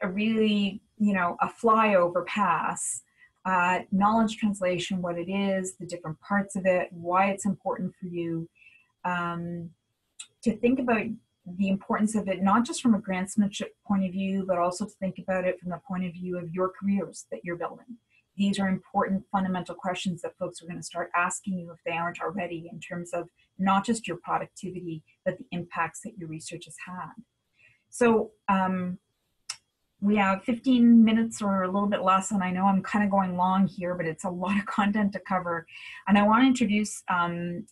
really, a flyover pass. Knowledge translation, what it is, the different parts of it, why it's important for you. To think about the importance of it, not just from a grantsmanship point of view, but also to think about it from the point of view of your careers that you're building. These are important fundamental questions that folks are going to start asking you if they aren't already, in terms of not just your productivity, but the impacts that your research has had. So we have 15 minutes or a little bit less, and I know I'm kind of going long here, but it's a lot of content to cover. And I want to introduce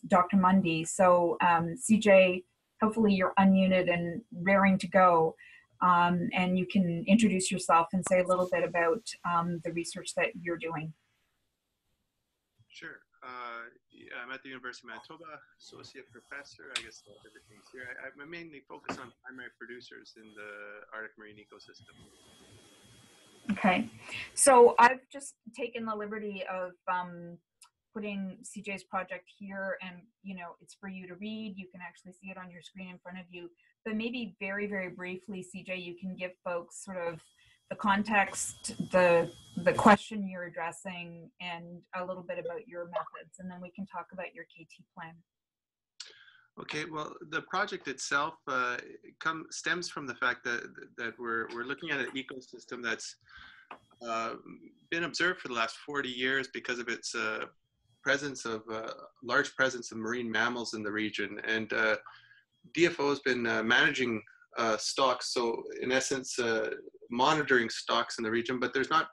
Dr. Mundy. So CJ, hopefully you're unmuted and raring to go, and you can introduce yourself and say a little bit about the research that you're doing. Sure. Yeah, I'm at the University of Manitoba, associate professor. I guess everything's here. I mainly focus on primary producers in the Arctic marine ecosystem. Okay. So I've just taken the liberty of putting CJ's project here, and it's for you to read. You can actually see it on your screen in front of you, but maybe very, very briefly, CJ, you can give folks sort of the context, the question you're addressing, and a little bit about your methods, and then we can talk about your KT plan. Okay, well, the project itself stems from the fact that we're looking at an ecosystem that's been observed for the last 40 years because of its large presence of marine mammals in the region, and DFO has been managing stocks, so in essence monitoring stocks in the region, but there's not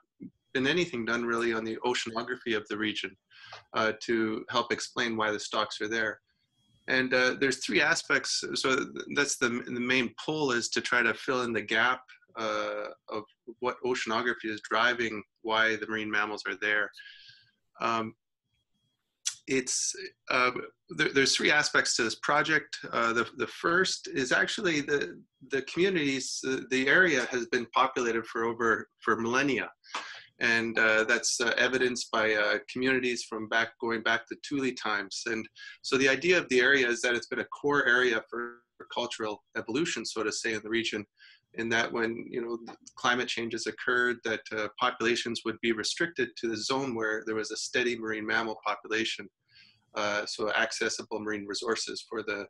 been anything done really on the oceanography of the region to help explain why the stocks are there. And there's three aspects, so that's the main pull, is to try to fill in the gap of what oceanography is driving, why the marine mammals are there. There's three aspects to this project. The first is actually the communities. The area has been populated for millennia, and that's evidenced by communities from going back to Thule times. And so the idea of the area is that it's been a core area for cultural evolution, so to say, in the region, in that when climate changes occurred, that populations would be restricted to the zone where there was a steady marine mammal population, so accessible marine resources for the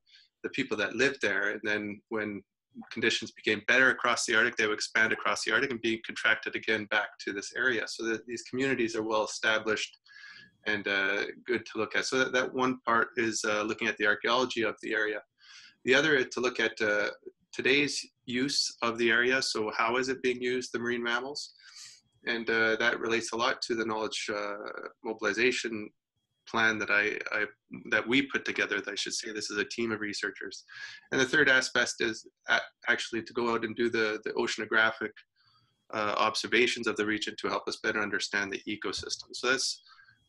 people that lived there. And then when conditions became better across the Arctic, they would expand across the Arctic and be contracted again back to this area, so that these communities are well established and good to look at. So that one part is looking at the archaeology of the area. The other is to look at today's use of the area. So how is it being used, the marine mammals? And that relates a lot to the knowledge mobilization plan that we put together. I should say this is a team of researchers. And the third aspect is actually to go out and do the oceanographic observations of the region to help us better understand the ecosystem. So that's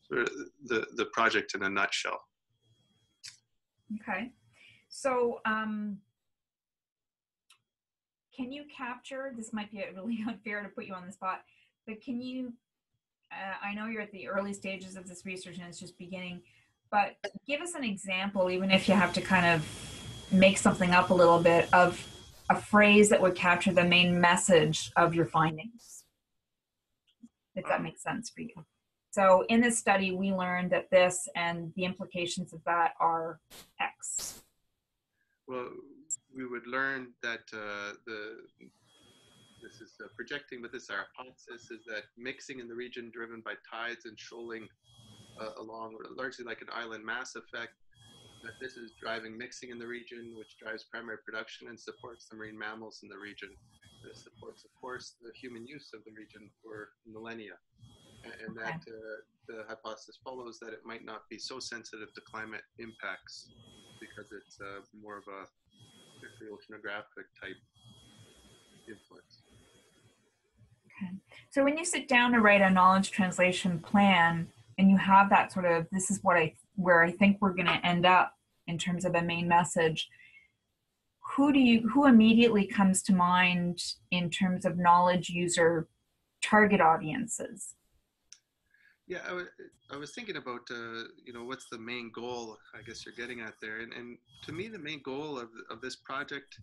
sort of the project in a nutshell. Okay. So can you capture, this might be really unfair to put you on the spot, but can you, I know you're at the early stages of this research and it's just beginning, but give us an example, even if you have to kind of make something up a little bit, of a phrase that would capture the main message of your findings, if that makes sense for you. So in this study, we learned that this and the implications of that are X. Well, we would learn that this is projecting, but this our hypothesis is that mixing in the region driven by tides and shoaling along largely like an island mass effect, that this is driving mixing in the region, which drives primary production and supports the marine mammals in the region. This supports, of course, the human use of the region for millennia. And that the hypothesis follows that it might not be so sensitive to climate impacts because it's more of a oceanographic type influence. Okay. So when you sit down to write a knowledge translation plan and you have that sort of, this is where I think we're going to end up in terms of a main message, who immediately comes to mind in terms of knowledge user target audiences? Yeah, I was thinking about, what's the main goal, I guess you're getting at there. And to me, the main goal of this project,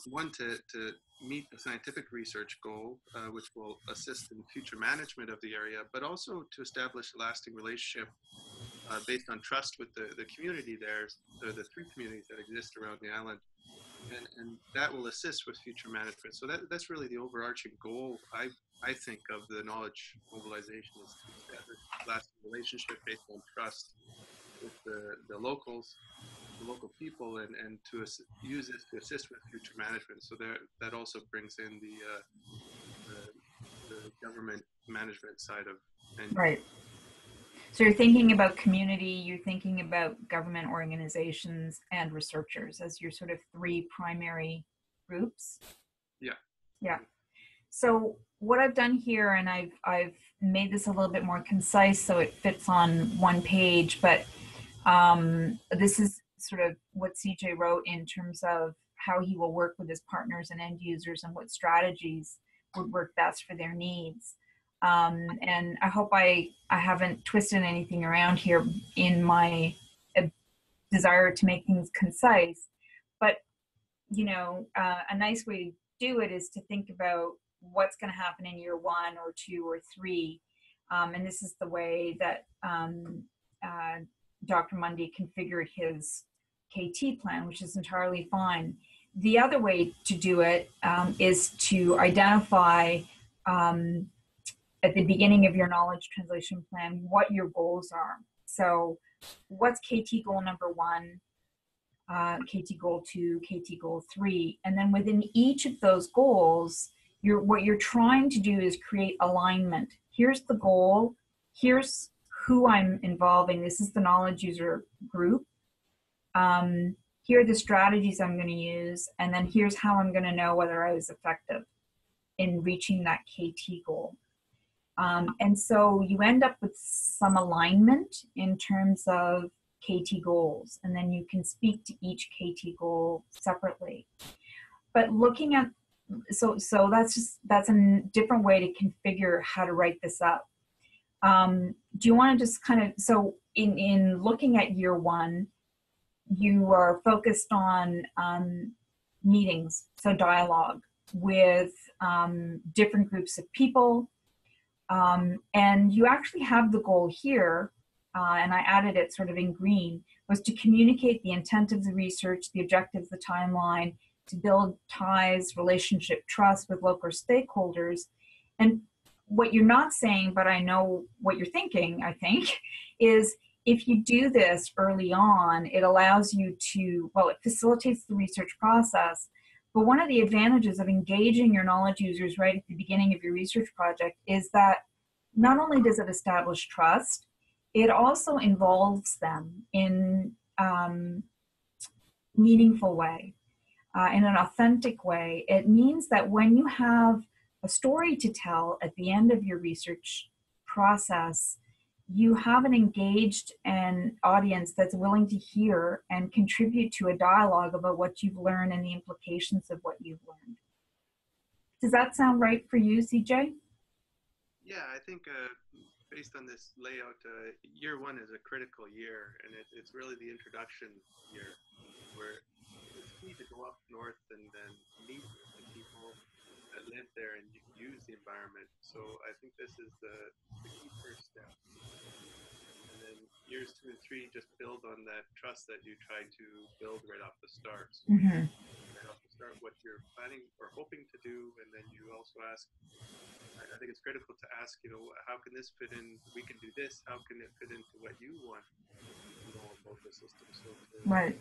one, to meet the scientific research goal, which will assist in future management of the area, but also to establish a lasting relationship based on trust with the community there, the three communities that exist around the island. And that will assist with future management. So that's really the overarching goal, I think, of the knowledge mobilization, is to establish a lasting relationship based on trust with the locals, the local people, and to use this to assist with future management. So that also brings in the government management side of things. Right. So you're thinking about community, you're thinking about government organizations and researchers as your sort of three primary groups. Yeah. Yeah. So what I've done here, and I've made this a little bit more concise so it fits on one page, but this is sort of what CJ wrote in terms of how he will work with his partners and end users and what strategies would work best for their needs. And I hope I haven't twisted anything around here in my desire to make things concise, but a nice way to do it is to think about what's going to happen in year 1 or 2 or 3. And this is the way that Dr. Mundy configured his KT plan, which is entirely fine. The other way to do it is to identify at the beginning of your knowledge translation plan what your goals are. So what's KT goal number 1, KT goal 2, KT goal 3, and then within each of those goals, what you're trying to do is create alignment. Here's the goal, here's who I'm involving, this is the knowledge user group, here are the strategies I'm going to use, and then here's how I'm going to know whether I was effective in reaching that KT goal. And so you end up with some alignment in terms of KT goals, and then you can speak to each KT goal separately. But looking at, so that's a different way to configure how to write this up. Do you want to just kind of, so in looking at year 1, you are focused on meetings, so dialogue with different groups of people. And you actually have the goal here, and I added it sort of in green, was to communicate the intent of the research, the objectives, the timeline, to build ties, relationship, trust with local stakeholders. And what you're not saying, but I know what you're thinking, I think, is if you do this early on, it allows you to, well, it facilitates the research process. But one of the advantages of engaging your knowledge users right at the beginning of your research project is that not only does it establish trust, it also involves them in meaningful way, in an authentic way. It means that when you have a story to tell at the end of your research process, you have an engaged audience that's willing to hear and contribute to a dialogue about what you've learned and the implications of what you've learned. Does that sound right for you, CJ? Yeah, I think based on this layout, year 1 is a critical year, and it's really the introduction year where it's key to go up north and then meet with the people, that live there and use the environment. So I think this is the key first step. And then years 2 and 3 just build on that trust that you try to build right off the start. So right off the start, what you're planning or hoping to do, and then you also ask, I think it's critical to ask, you know, how can this fit in? We can do this. How can it fit into what you want to know about the system? So right.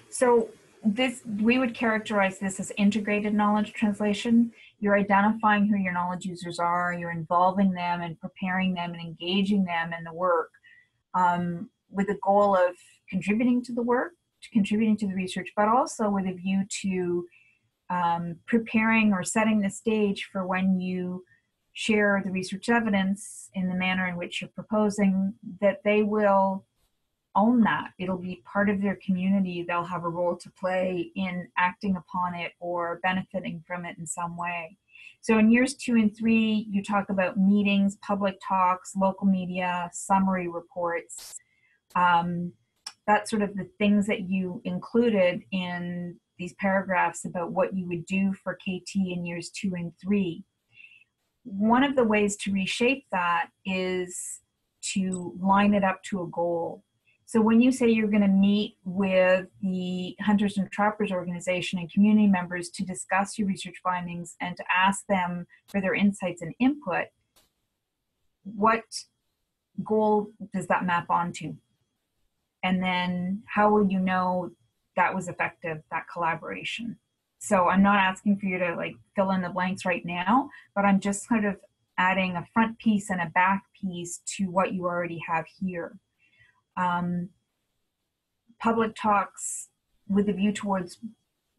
So this, we would characterize this as integrated knowledge translation. You're identifying who your knowledge users are, you're involving them and preparing them and engaging them in the work with the goal of contributing to the work, contributing to the research, but also with a view to preparing or setting the stage for when you share the research evidence in the manner in which you're proposing, that they will own that. It'll be part of their community. They'll have a role to play in acting upon it or benefiting from it in some way. So in years 2 and 3, you talk about meetings, public talks, local media, summary reports. That's sort of the things that you included in these paragraphs about what you would do for KT in years 2 and 3. One of the ways to reshape that is to line it up to a goal. So when you say you're going to meet with the Hunters and Trappers organization and community members to discuss your research findings and to ask them for their insights and input, what goal does that map onto? And then how will you know that was effective, that collaboration? So I'm not asking for you to like fill in the blanks right now, but I'm just kind of adding a front piece and a back piece to what you already have here. Public talks with a view towards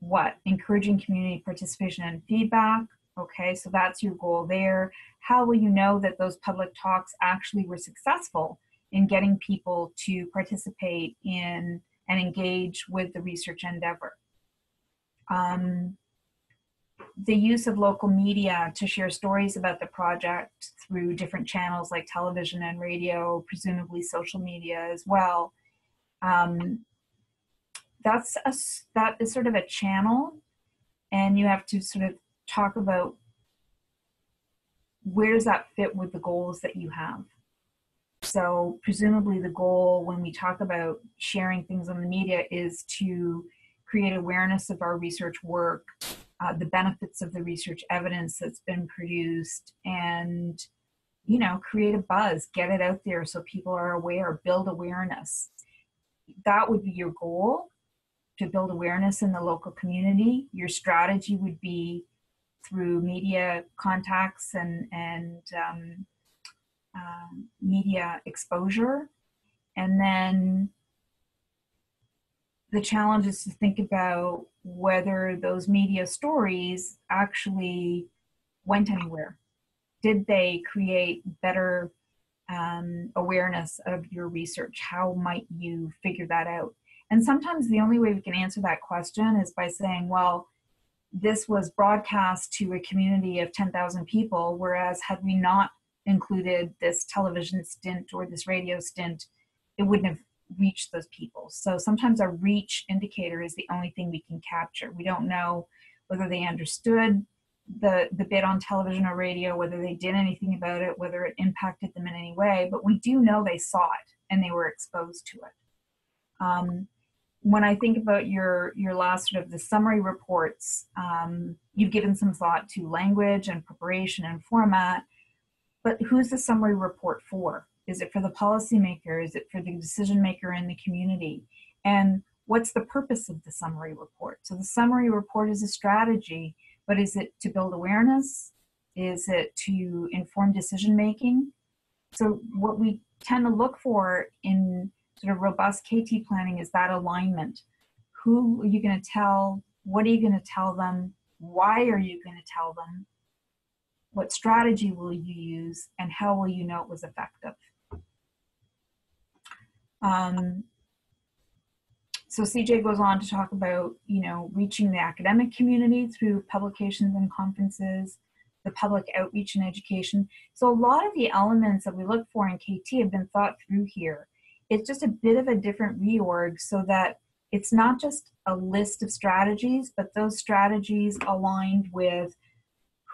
what? Encouraging community participation and feedback. Okay, so that's your goal there. How will you know that those public talks actually were successful in getting people to participate in and engage with the research endeavor? The use of local media to share stories about the project through different channels like television and radio, presumably social media as well. That is sort of a channel, and you have to sort of talk about where does that fit with the goals that you have. So presumably the goal when we talk about sharing things on the media is to create awareness of our research work, the benefits of the research evidence that's been produced, and, you know, create a buzz, get it out there so people are aware, build awareness. That would be your goal, to build awareness in the local community. Your strategy would be through media contacts and media exposure. And then the challenge is to think about whether those media stories actually went anywhere. Did they create better awareness of your research? How might you figure that out? And sometimes the only way we can answer that question is by saying, well, this was broadcast to a community of 10,000 people, whereas had we not included this television stint or this radio stint, it wouldn't have reached those people. So sometimes a reach indicator is the only thing we can capture. We don't know whether they understood the bit on television or radio, whether they did anything about it, whether it impacted them in any way, but we do know they saw it and they were exposed to it. When I think about your last sort of the summary reports, you've given some thought to language and preparation and format, but who's the summary report for? Is it for the policymaker? Is it for the decision maker in the community? And what's the purpose of the summary report? So the summary report is a strategy, but is it to build awareness? Is it to inform decision making? So what we tend to look for in sort of robust KT planning is that alignment. Who are you going to tell? What are you going to tell them? Why are you going to tell them? What strategy will you use? And how will you know it was effective? So CJ goes on to talk about, you know, reaching the academic community through publications and conferences, the public outreach and education. So a lot of the elements that we look for in KT have been thought through here. It's just a bit of a different reorg so that it's not just a list of strategies, but those strategies aligned with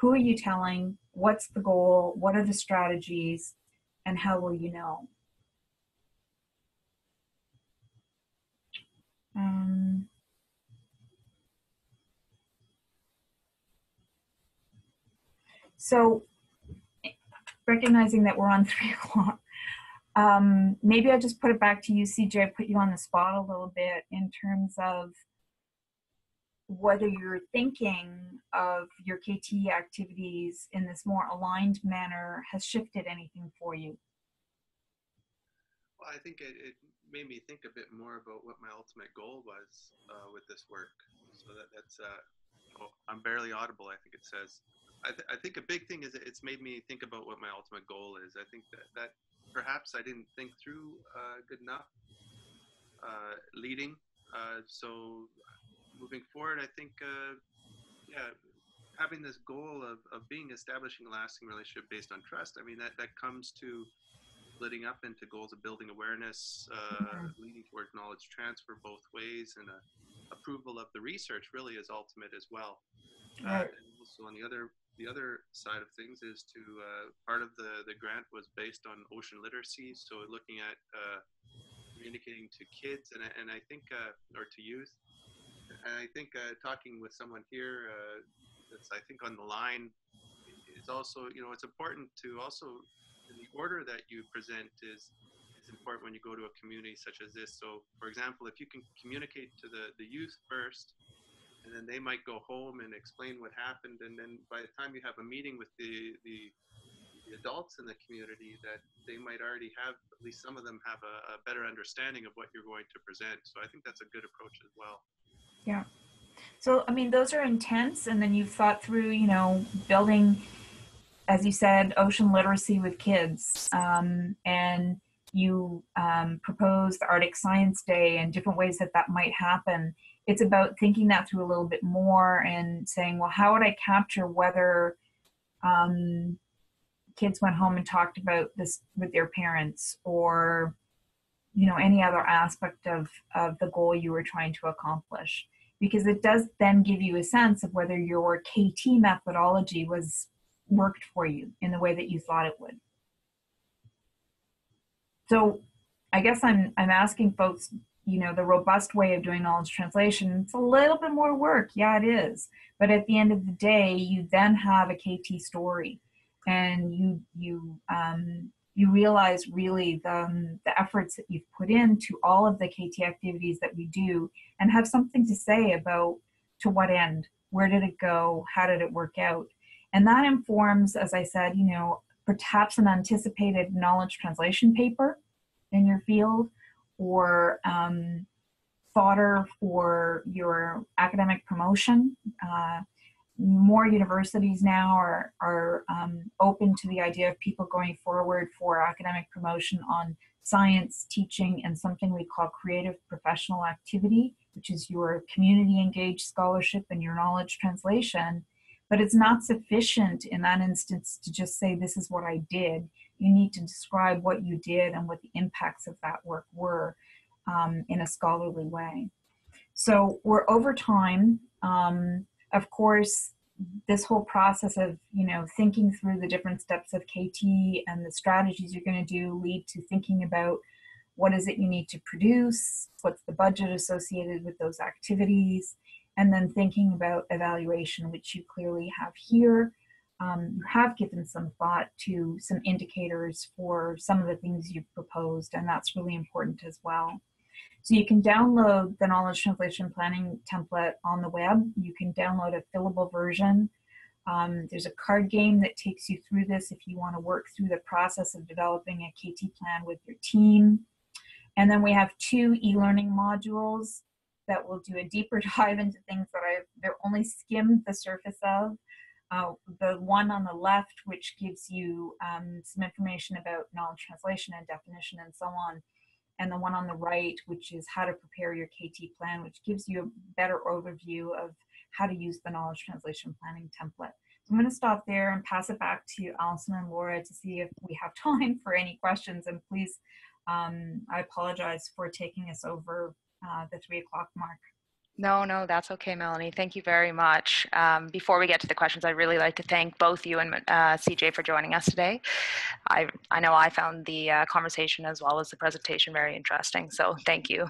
Who are you telling? What's the goal? What are the strategies? And how will you know? So recognizing that we're on 3 o'clock, maybe I'll just put it back to you, CJ, put you on the spot a little bit in terms of whether you're thinking of your KT activities in this more aligned manner has shifted anything for you. Well, I think it made me think a bit more about what my ultimate goal was with this work. So that's oh, I'm barely audible, I think it says. I think a big thing is that it's made me think about what my ultimate goal is. I think that perhaps I didn't think through good enough leading. So moving forward, I think, yeah, having this goal of establishing a lasting relationship based on trust, I mean, that comes to splitting up into goals of building awareness, leading towards knowledge transfer both ways, and approval of the research really is ultimate as well. Right. And also on the other side of things is to part of the grant was based on ocean literacy, so looking at communicating to kids and I think or to youth, and I think talking with someone here that's I think on the line is also, you know, it's important to also, in the order that you present is important when you go to a community such as this. So for example, if you can communicate to the youth first, and then they might go home and explain what happened, and then by the time you have a meeting with the adults in the community, that they might already have, at least some of them have a better understanding of what you're going to present. So I think that's a good approach as well. Yeah. So, I mean, those are intense, and then you've thought through, you know, building, as you said, ocean literacy with kids, and you proposed the Arctic Science Day and different ways that that might happen. It's about thinking that through a little bit more and saying, well, how would I capture whether kids went home and talked about this with their parents, or, you know, any other aspect of the goal you were trying to accomplish. Because it does then give you a sense of whether your KT methodology worked for you in the way that you thought it would. So I guess I'm asking folks, you know, the robust way of doing knowledge translation, it's a little bit more work. Yeah, it is. But at the end of the day, you then have a KT story, and you realize really the efforts that you've put into all of the KT activities that we do, and have something to say about to what end, where did it go, how did it work out. And that informs, as I said, you know, perhaps an anticipated knowledge translation paper in your field, or fodder for your academic promotion. More universities now are open to the idea of people going forward for academic promotion on science, teaching, and something we call creative professional activity, which is your community engaged scholarship and your knowledge translation. But it's not sufficient in that instance to just say, this is what I did. You need to describe what you did and what the impacts of that work were in a scholarly way. So we're over time. Of course, this whole process of, you know, thinking through the different steps of KT and the strategies you're going to do lead to thinking about what is it you need to produce, what's the budget associated with those activities, and then thinking about evaluation, which you clearly have here. You have given some thought to some indicators for some of the things you've proposed, and that's really important as well. So you can download the knowledge translation planning template on the web. You can download a fillable version. There's a card game that takes you through this if you want to work through the process of developing a KT plan with your team. And then we have 2 e-learning modules that will do a deeper dive into things that I've only skimmed the surface of. The one on the left, which gives you some information about knowledge translation and definition and so on. And the one on the right, which is how to prepare your KT plan, which gives you a better overview of how to use the knowledge translation planning template. So I'm going to stop there and pass it back to Alison and Laura to see if we have time for any questions. And please, I apologize for taking us over the 3 o'clock mark. No, that's okay, Melanie. Thank you very much. Before we get to the questions, I'd really like to thank both you and CJ for joining us today. I know I found the conversation as well as the presentation very interesting, so thank you.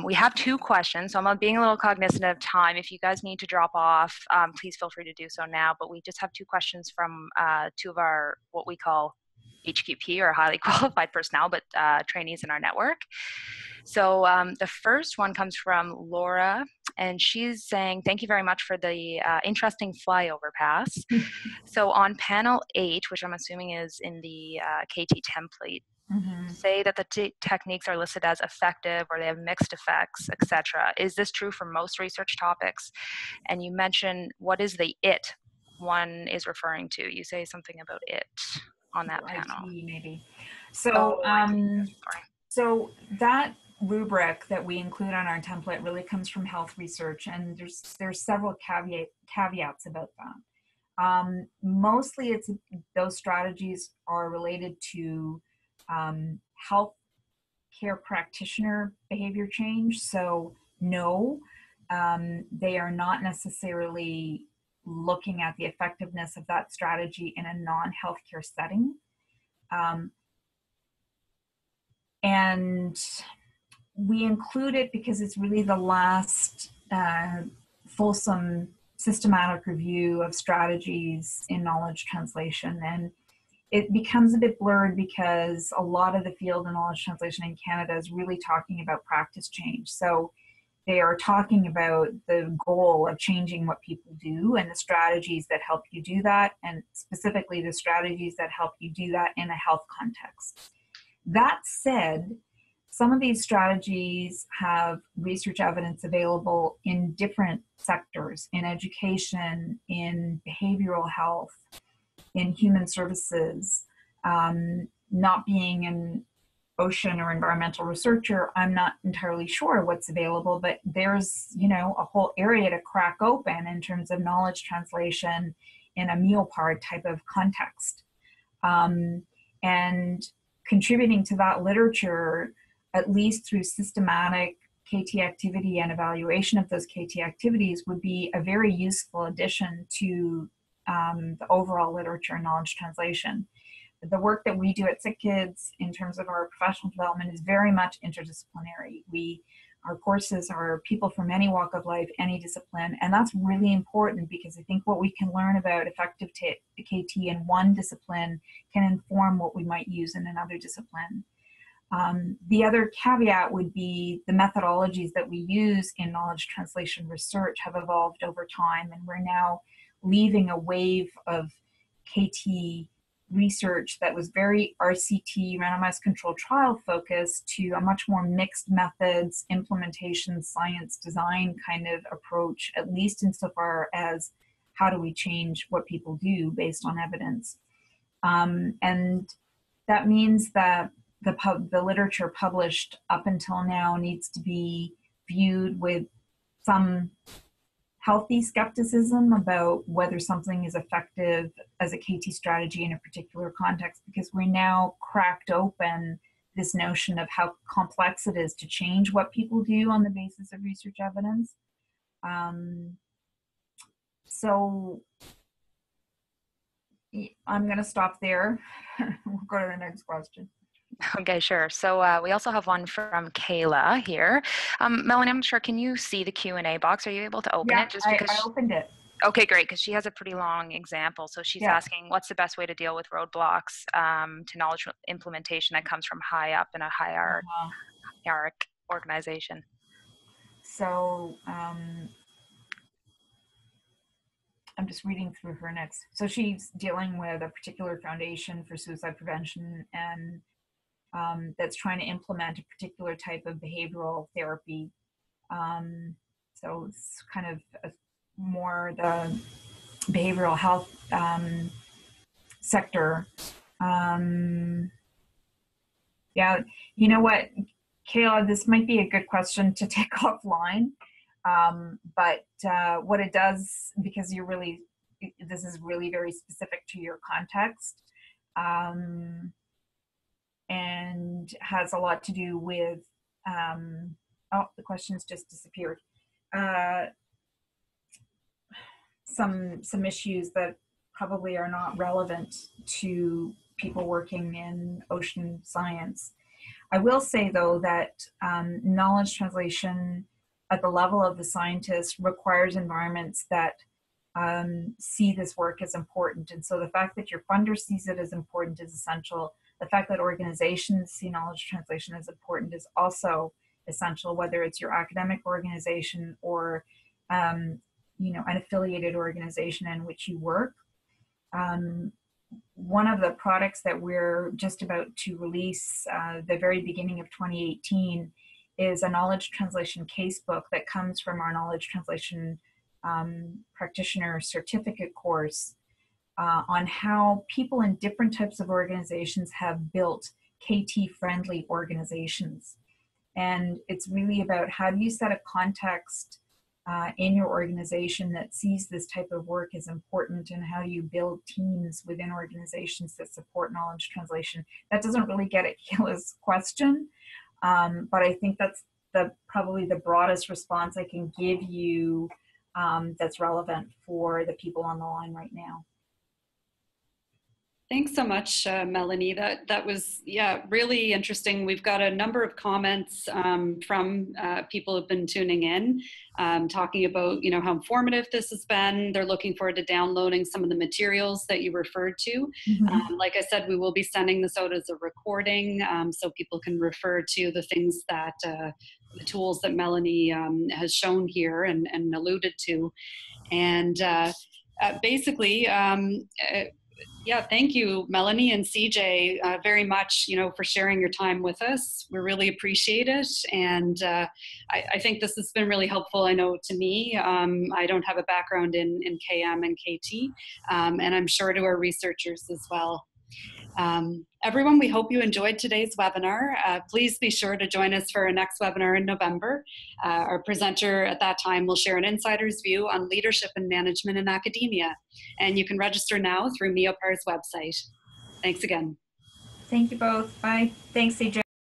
We have 2 questions, so I'm being a little cognizant of time. If you guys need to drop off, please feel free to do so now, but we just have 2 questions from 2 of our, what we call HQP, or highly qualified personnel, but trainees in our network. So the first one comes from Laura, and she's saying, thank you very much for the interesting flyover pass. So on panel 8, which I'm assuming is in the KT template, say that the techniques are listed as effective or they have mixed effects, etc. Is this true for most research topics? And you mentioned, what is the it one is referring to? You say something about it on that panel. IT maybe. So, so that rubric that we include on our template really comes from health research, and there's several caveats about that. Mostly it's those strategies are related to health care practitioner behavior change. So no, they are not necessarily looking at the effectiveness of that strategy in a non-healthcare setting. And we include it because it's really the last fulsome systematic review of strategies in knowledge translation. And it becomes a bit blurred because a lot of the field in knowledge translation in Canada is really talking about practice change. So they are talking about the goal of changing what people do and the strategies that help you do that, and specifically the strategies that help you do that in a health context. That said, some of these strategies have research evidence available in different sectors, in education, in behavioral health, in human services. Not being an ocean or environmental researcher, I'm not entirely sure what's available, but there's, you know, a whole area to crack open in terms of knowledge translation in a MEOPAR type of context. And contributing to that literature, at least through systematic KT activity and evaluation of those KT activities, would be a very useful addition to the overall literature and knowledge translation. The work that we do at Sick Kids in terms of our professional development is very much interdisciplinary. Our courses are people from any walk of life, any discipline, and that's really important because I think what we can learn about effective KT in one discipline can inform what we might use in another discipline. The other caveat would be the methodologies that we use in knowledge translation research have evolved over time, and we're now leaving a wave of KT research that was very RCT, randomized controlled trial focused, to a much more mixed methods, implementation, science, design kind of approach, at least insofar as how do we change what people do based on evidence. And that means that the literature published up until now needs to be viewed with some healthy skepticism about whether something is effective as a KT strategy in a particular context, because we now cracked open this notion of how complex it is to change what people do on the basis of research evidence. So I'm going to stop there. We'll go to the next question. Okay, sure. So we also have one from Kayla here. Melanie, I'm not sure, can you see the Q&A box? Are you able to open it? Just because I opened it. Okay, great, because she has a pretty long example. So she's asking, what's the best way to deal with roadblocks to knowledge implementation that comes from high up in a hierarchic organization? So I'm just reading through her next. So she's dealing with a particular foundation for suicide prevention, and that's trying to implement a particular type of behavioral therapy. So it's kind of more the behavioral health sector. Yeah, you know what, Kayla, this might be a good question to take offline. But what it does, because this is really very specific to your context, and has a lot to do with oh, the questions just disappeared. Some issues that probably are not relevant to people working in ocean science. I will say, though, that knowledge translation at the level of the scientist requires environments that see this work as important. And so the fact that your funder sees it as important is essential. The fact that organizations see knowledge translation as important is also essential, whether it's your academic organization or you know, an affiliated organization in which you work. One of the products that we're just about to release the very beginning of 2018 is a knowledge translation casebook that comes from our knowledge translation practitioner certificate course on how people in different types of organizations have built KT-friendly organizations. And it's really about how do you set a context in your organization that sees this type of work as important, and how do you build teams within organizations that support knowledge translation. That doesn't really get at Kayla's question, but I think that's probably the broadest response I can give you that's relevant for the people on the line right now. Thanks so much, Melanie. That was, yeah, really interesting. We've got a number of comments from people who've been tuning in, talking about, you know, how informative this has been. They're looking forward to downloading some of the materials that you referred to. Mm-hmm. Like I said, we will be sending this out as a recording, so people can refer to the things that, the tools that Melanie has shown here and alluded to. And basically, yeah, thank you, Melanie and CJ, very much, you know, for sharing your time with us. We really appreciate it. And I think this has been really helpful. I know to me, I don't have a background in KM and KT, and I'm sure to our researchers as well. Everyone, we hope you enjoyed today's webinar. Please be sure to join us for our next webinar in November. Our presenter at that time will share an insider's view on leadership and management in academia. And you can register now through MEOPAR's website. Thanks again. Thank you both. Bye. Thanks, CJ.